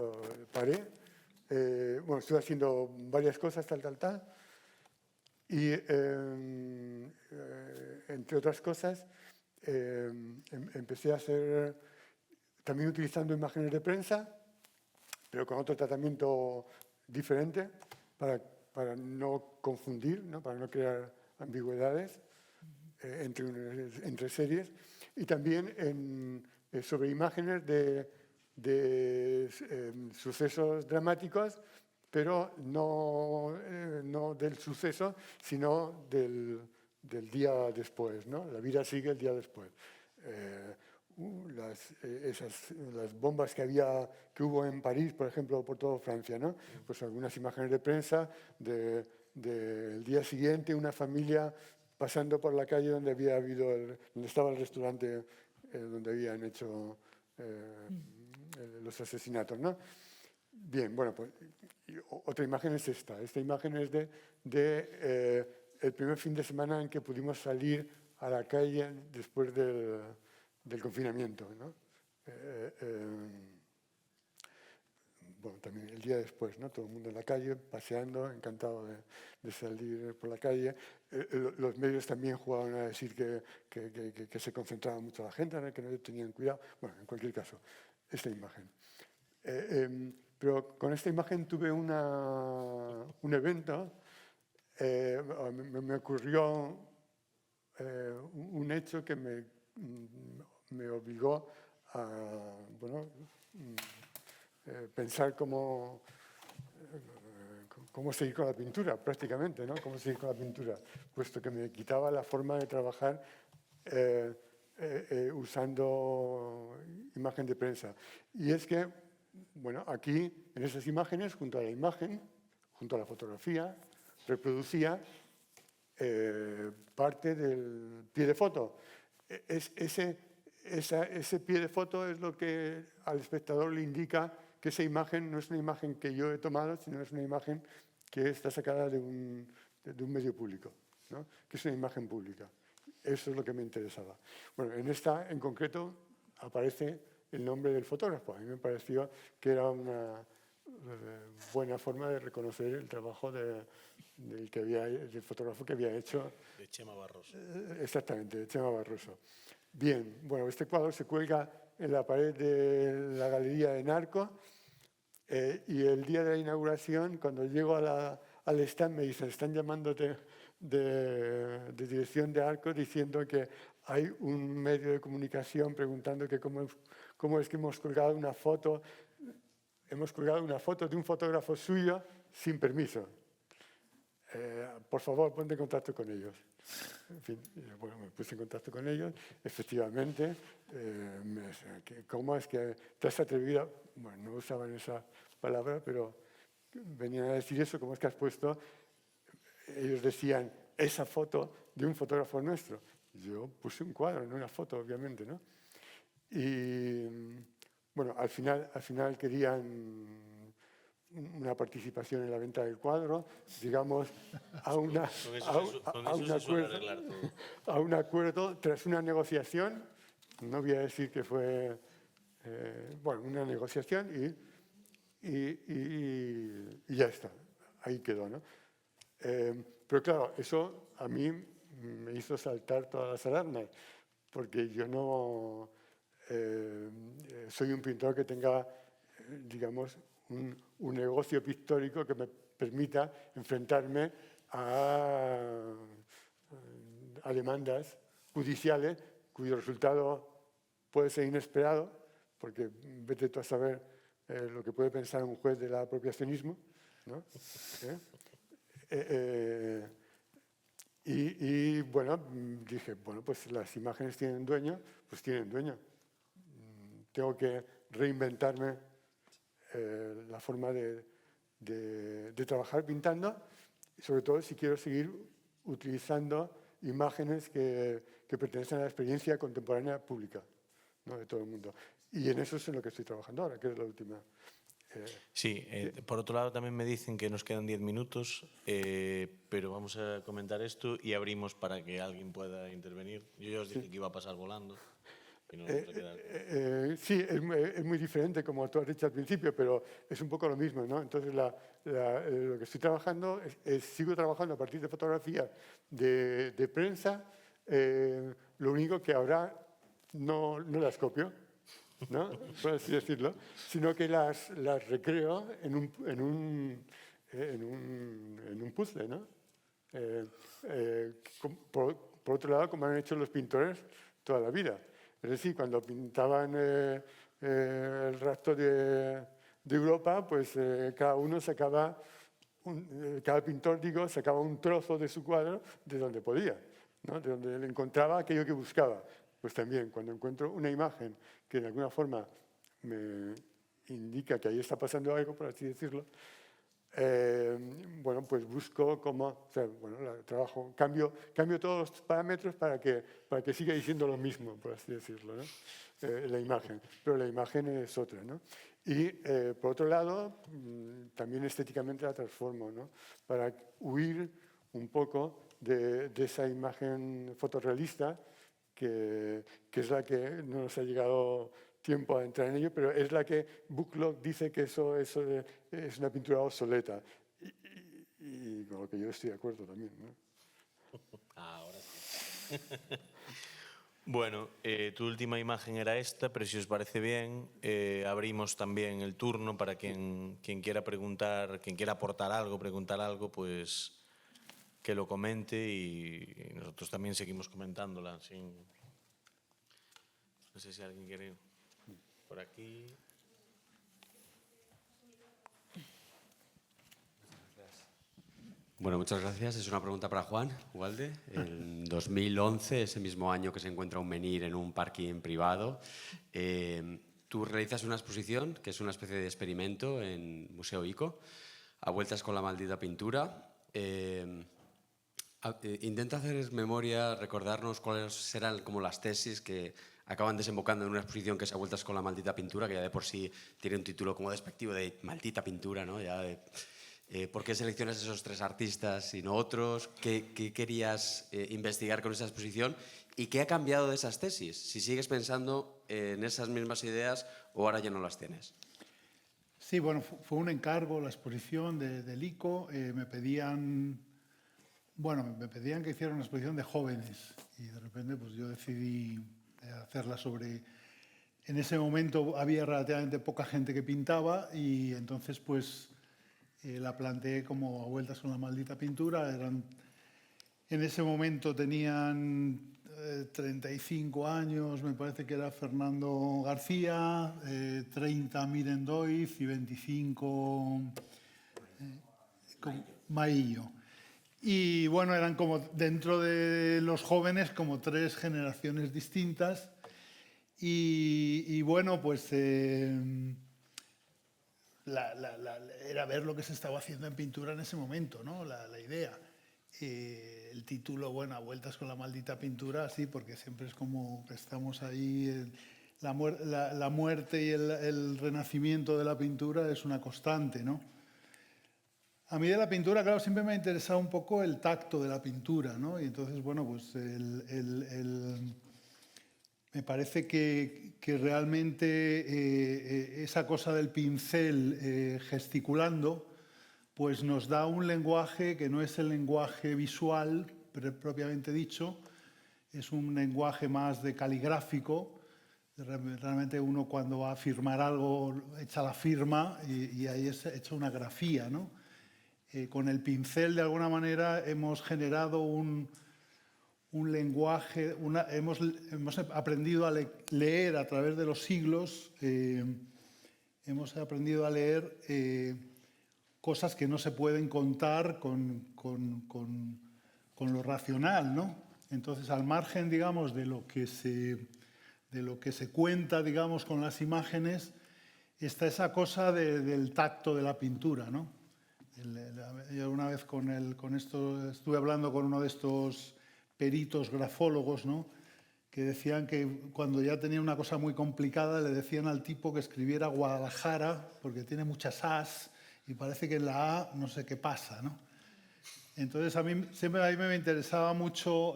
paré. Bueno, estuve haciendo varias cosas, tal. Y, entre otras cosas, empecé a hacer, también utilizando imágenes de prensa, pero con otro tratamiento diferente, para no confundir, ¿no? Para no crear ambigüedades entre series, y también sobre imágenes de sucesos dramáticos, pero no del suceso, sino del día después, ¿no? La vida sigue el día después. Las bombas que hubo en París, por ejemplo, o por toda Francia, ¿no? Pues algunas imágenes de prensa del día siguiente, una familia pasando por la calle donde estaba el restaurante donde habían hecho los asesinatos, ¿no? Bien, bueno, pues otra imagen es esta. Esta imagen es de el primer fin de semana en que pudimos salir a la calle después del confinamiento, ¿no? Bueno, también el día después, ¿no? Todo el mundo en la calle, paseando, encantado de salir por la calle. Los medios también jugaban a decir que se concentraba mucho la gente, ¿no? Que no tenían cuidado. Bueno, en cualquier caso, esta imagen. Pero con esta imagen tuve un evento, me ocurrió un hecho que me obligó a pensar cómo seguir con la pintura, prácticamente, ¿no? Cómo seguir con la pintura, puesto que me quitaba la forma de trabajar usando imagen de prensa. Y es que, bueno, aquí, en esas imágenes, junto a la imagen, junto a la fotografía, reproducía parte del pie de foto. Ese pie de foto es lo que al espectador le indica que esa imagen no es una imagen que yo he tomado, sino es una imagen que está sacada de un medio público, ¿no? Que es una imagen pública. Eso es lo que me interesaba. Bueno, en esta en concreto aparece el nombre del fotógrafo. A mí me pareció que era una buena forma de reconocer el trabajo del fotógrafo que había hecho. De Chema Barroso. Exactamente, de Chema Barroso. Bien, bueno, este cuadro se cuelga en la pared de la Galería de Narco, y el día de la inauguración, cuando llego al stand, me dicen, están llamándote de dirección de Arco diciendo que hay un medio de comunicación preguntando que cómo es que hemos colgado una foto de un fotógrafo suyo sin permiso. Por favor, ponte en contacto con ellos. En fin, bueno, me puse en contacto con ellos. Efectivamente, ¿cómo es que te has atrevido? Bueno, no usaban esa palabra, pero venían a decir eso, ¿cómo es que has puesto? Ellos decían, esa foto de un fotógrafo nuestro. Yo puse un cuadro, no una foto, obviamente, ¿no? Y, bueno, al final querían una participación en la venta del cuadro, digamos, a un acuerdo tras una negociación. No voy a decir que fue, una negociación y ya está, ahí quedó, ¿no? Pero claro, eso a mí me hizo saltar todas las alarmas, porque yo no soy un pintor que tenga, digamos, un negocio pictórico que me permita enfrentarme a demandas judiciales cuyo resultado puede ser inesperado, porque vete tú a saber lo que puede pensar un juez del apropiacionismo, ¿no? Y bueno, dije, bueno, pues las imágenes tienen dueño, pues tienen dueño. Tengo que reinventarme la forma de trabajar pintando, sobre todo si quiero seguir utilizando imágenes que pertenecen a la experiencia contemporánea pública, ¿no? De todo el mundo. Y en eso es en lo que estoy trabajando ahora, que es la última. Sí, por otro lado también me dicen que nos quedan 10 minutos, pero vamos a comentar esto y abrimos para que alguien pueda intervenir. Yo ya os dije que iba a pasar volando y nos vamos a quedar. Sí, es muy diferente, como tú has dicho al principio, pero es un poco lo mismo, ¿no? Entonces, lo que estoy trabajando, sigo trabajando a partir de fotografía de prensa, lo único que ahora no las copio, ¿no? Por así decirlo, sino que las recreo en un puzzle, ¿no? Por otro lado, como han hecho los pintores toda la vida. Es decir, cuando pintaban el rastro de Europa, pues cada uno sacaba, cada pintor, digo, sacaba un trozo de su cuadro de donde podía, ¿no? De donde le encontraba aquello que buscaba. Pues también, cuando encuentro una imagen que de alguna forma me indica que ahí está pasando algo, por así decirlo, bueno, pues busco cómo, o sea, bueno, trabajo, cambio todos los parámetros para que siga diciendo lo mismo, por así decirlo, ¿no? La imagen, pero la imagen es otra, ¿no? Y por otro lado, también estéticamente la transformo, ¿no? Para huir un poco de esa imagen fotorrealista que es la que no nos ha llegado tiempo a entrar en ello, pero es la que Bucklock dice que eso es una pintura obsoleta. Y con lo que yo estoy de acuerdo también, ¿no? Ahora sí. Bueno, tu última imagen era esta, pero si os parece bien, abrimos también el turno para quien quiera preguntar, quien quiera aportar algo, preguntar algo, pues que lo comente y nosotros también seguimos comentándola. No sé si alguien quiere por aquí. Bueno, muchas gracias. Es una pregunta para Juan Ugalde. En 2011, ese mismo año que se encuentra un menhir en un parking privado, tú realizas una exposición que es una especie de experimento en Museo ICO, a vueltas con la maldita pintura. Intenta hacer memoria, recordarnos cuáles serán como las tesis que acaban desembocando en una exposición que es a vueltas con la maldita pintura, que ya de por sí tiene un título como despectivo de maldita pintura, ¿no? Ya ¿por qué seleccionas esos tres artistas y no otros? ¿Qué querías investigar con esa exposición? ¿Y qué ha cambiado de esas tesis? Si sigues pensando en esas mismas ideas o ahora ya no las tienes. Sí, bueno, fue un encargo la exposición del ICO. Me pedían que hiciera una exposición de jóvenes y de repente pues yo decidí hacerla sobre... En ese momento había relativamente poca gente que pintaba y entonces pues la planteé como a vueltas con la maldita pintura. En ese momento tenían 35 años, me parece que era Fernando García, 30 Miren Doiz y 25 Maillo. Y bueno, eran como dentro de los jóvenes como tres generaciones distintas. Y bueno, pues era ver lo que se estaba haciendo en pintura en ese momento, ¿no? La idea. El título, bueno, a vueltas con la maldita pintura, sí, porque siempre es como que estamos ahí. La muerte y el renacimiento de la pintura es una constante, ¿no? A mí de la pintura, claro, siempre me ha interesado un poco el tacto de la pintura, ¿no? Y entonces, bueno, pues me parece que realmente esa cosa del pincel gesticulando, pues nos da un lenguaje que no es el lenguaje visual propiamente dicho, es un lenguaje más de caligráfico. Realmente uno cuando va a firmar algo echa la firma y ahí es hecha una grafía, ¿no? Con el pincel, de alguna manera, hemos generado un lenguaje, hemos aprendido a leer a través de los siglos, hemos aprendido a leer cosas que no se pueden contar con lo racional, ¿no? Entonces, al margen, digamos, de lo que se cuenta, digamos, con las imágenes, está esa cosa del tacto de la pintura, ¿no? Yo una vez con esto estuve hablando con uno de estos peritos grafólogos, ¿no? que decían que cuando ya tenía una cosa muy complicada le decían al tipo que escribiera Guadalajara, porque tiene muchas As y parece que en la A no sé qué pasa, ¿no? Entonces a mí siempre me interesaba mucho,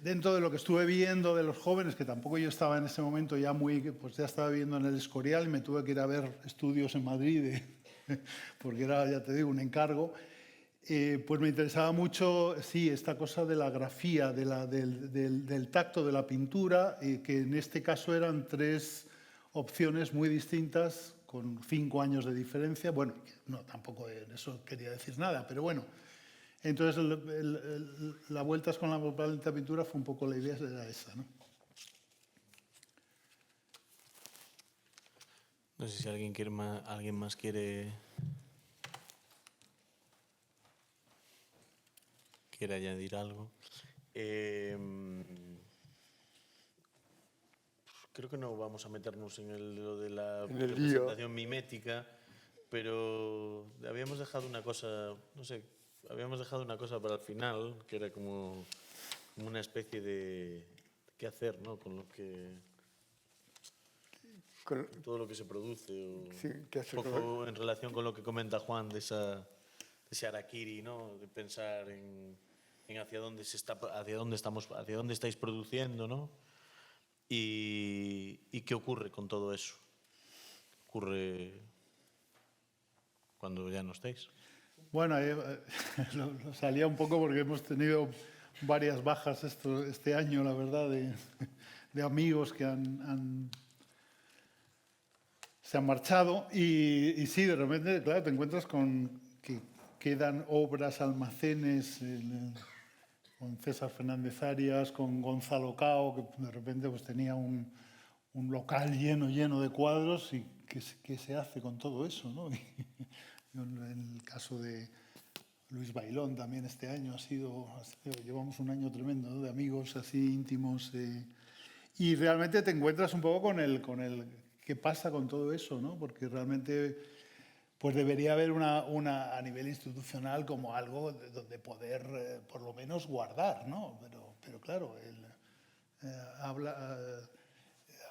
dentro de lo que estuve viendo de los jóvenes, que tampoco yo estaba en ese momento ya pues ya estaba viviendo en el Escorial y me tuve que ir a ver estudios en Madrid, porque era, ya te digo, un encargo. Pues me interesaba mucho, sí, esta cosa de la grafía, del tacto de la pintura, que en este caso eran 3 opciones muy distintas, con 5 años de diferencia. Bueno, no, tampoco eso quería decir nada, pero bueno. Entonces, la vueltas con la maldita pintura fue un poco la idea, era esa, ¿no? No sé si alguien más quiere añadir algo. Creo que no vamos a meternos en lo de la representación mimética, pero habíamos dejado una cosa, no sé, para el final, que era como una especie de qué hacer, ¿no? Con lo que todo lo que se produce, o sí, ¿qué hacer un poco en relación con lo que comenta Juan de ese harakiri, ¿no? De pensar en hacia dónde estáis produciendo, ¿no? Y qué ocurre con todo eso. Ocurre cuando ya no estáis. Bueno, lo salía un poco porque hemos tenido varias bajas este año, la verdad, de amigos que se han marchado y sí, de repente, claro, te encuentras con que quedan obras, almacenes, con César Fernández Arias, con Gonzalo Cao, que de repente pues tenía un local lleno de cuadros y ¿qué se hace con todo eso, ¿no? En el caso de Luis Bailón también este año llevamos un año tremendo, ¿no? De amigos así íntimos y realmente te encuentras un poco con el qué pasa con todo eso, ¿no? Porque realmente pues debería haber a nivel institucional como algo donde poder por lo menos guardar, ¿no? Pero claro,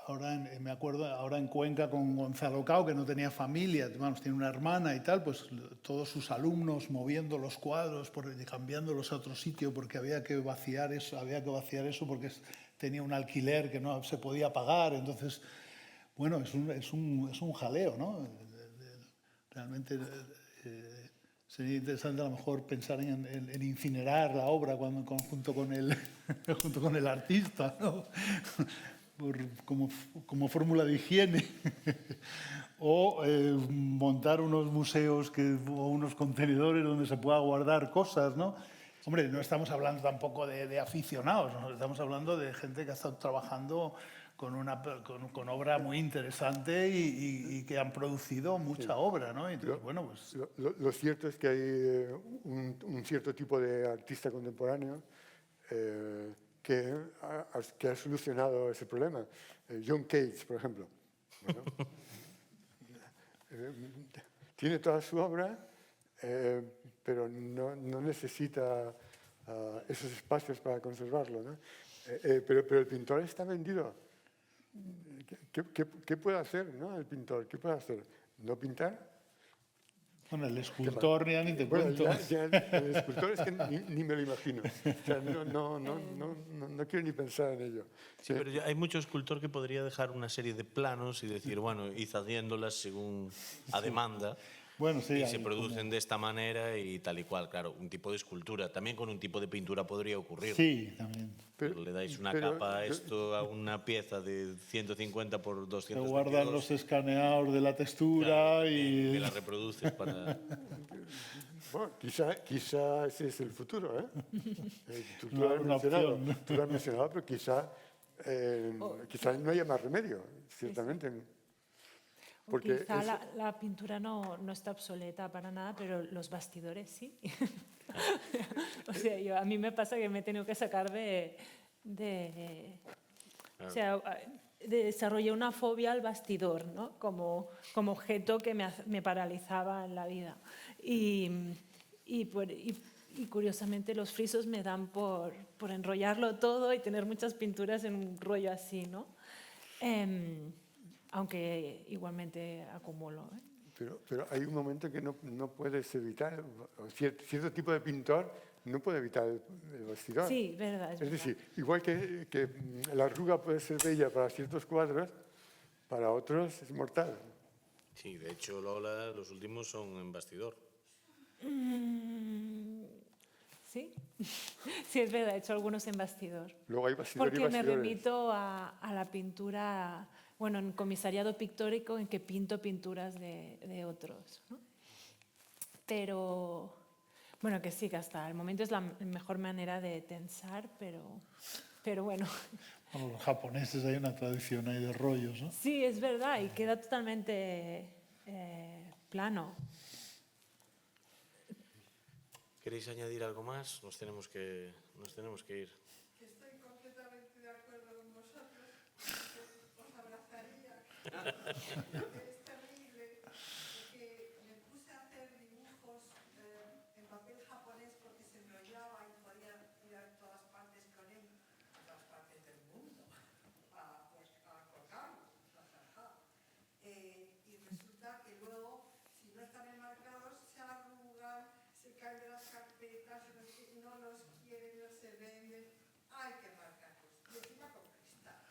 ahora me acuerdo, ahora en Cuenca con Gonzalo Cao, que no tenía familia, vamos, tiene una hermana y tal, pues todos sus alumnos moviendo los cuadros, cambiándolos a otro sitio porque había que vaciar eso porque tenía un alquiler que no se podía pagar, entonces, bueno, es un jaleo, ¿no? Realmente sería interesante a lo mejor pensar en incinerar la obra junto con el artista, ¿no? Como fórmula de higiene. O montar unos museos o unos contenedores donde se pueda guardar cosas, ¿no? Hombre, no estamos hablando tampoco de aficionados, ¿no? Estamos hablando de gente que ha estado trabajando con obra muy interesante y que han producido mucha obra, ¿no? Entonces, bueno, pues... Lo cierto es que hay un cierto tipo de artista contemporáneo que ha solucionado ese problema. John Cage, por ejemplo. Bueno, tiene toda su obra, pero no necesita esos espacios para conservarlo, ¿no? Pero el pintor está vendido. ¿Qué puede hacer, ¿no? El pintor? ¿Qué puede hacer? ¿No pintar? Bueno, el escultor ya ni te cuento. El escultor es que ni me lo imagino. O sea, no quiero ni pensar en ello. Sí, pero hay mucho escultor que podría dejar una serie de planos y decir, bueno, id haciéndolas según a demanda. Bueno, sí, y se producen de esta manera y tal y cual. Claro, un tipo de escultura. También con un tipo de pintura podría ocurrir. Sí, también. Le dais una capa a esto, a una pieza de 150 por 200. Se guardan los escaneados de la textura, claro, y que la reproduces para... Bueno, quizá ese es el futuro, ¿eh? Tú lo has mencionado, pero quizá no haya más remedio, ciertamente. Porque quizá la pintura no está obsoleta para nada, pero los bastidores sí. O sea, a mí me pasa que me he tenido que sacar o sea, desarrollé una fobia al bastidor, ¿no? Como objeto que me paralizaba en la vida. Y y curiosamente los frisos me dan por enrollarlo todo y tener muchas pinturas en un rollo así, ¿no? Aunque igualmente acumulo, ¿eh? Pero hay un momento que no puedes evitar, cierto tipo de pintor no puede evitar el bastidor. Sí, verdad. Es decir, igual que la arruga puede ser bella para ciertos cuadros, para otros es mortal. Sí, de hecho, Lola, los últimos son en bastidor. Sí, sí, es verdad, he hecho algunos en bastidor. Luego hay bastidor y Porque me bastidores. remito a la pintura, bueno, en comisariado pictórico en que pinto pinturas de otros, ¿no? Pero, bueno, que sí, que hasta el momento es la mejor manera de tensar, pero bueno. Bueno, los japoneses hay una tradición ahí de rollos, ¿no? Sí, es verdad, y queda totalmente plano. ¿Queréis añadir algo más? Nos tenemos que ir. Estoy completamente de acuerdo con vosotros. Os abrazaría. Es terrible que me puse a hacer dibujos en papel japonés porque se enrollaba y podía ir a todas partes con él, a todas partes del mundo, a colgarlo, y resulta que luego, si no están enmarcados, se arrugan, se caen de las carpetas, no los quieren, no se venden. Hay que marcarlos. Y encima con cristal.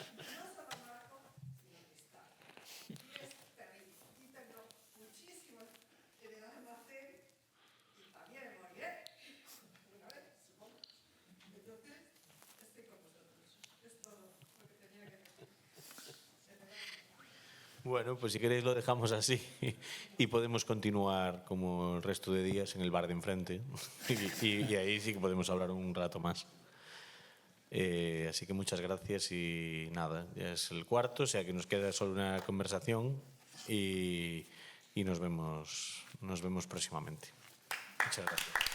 No solo marco, sino cristal. Y es terrible. Y tengo muchísimos en el almacén y también moriré. Una vez, supongo. Entonces, estoy con vosotros. Es todo lo que tenía que decir. Bueno, pues si queréis lo dejamos así y podemos continuar como el resto de días en el bar de enfrente y ahí sí que podemos hablar un rato más. Así que muchas gracias y nada, ya es el cuarto, o sea que nos queda solo una conversación y nos vemos próximamente. Muchas gracias.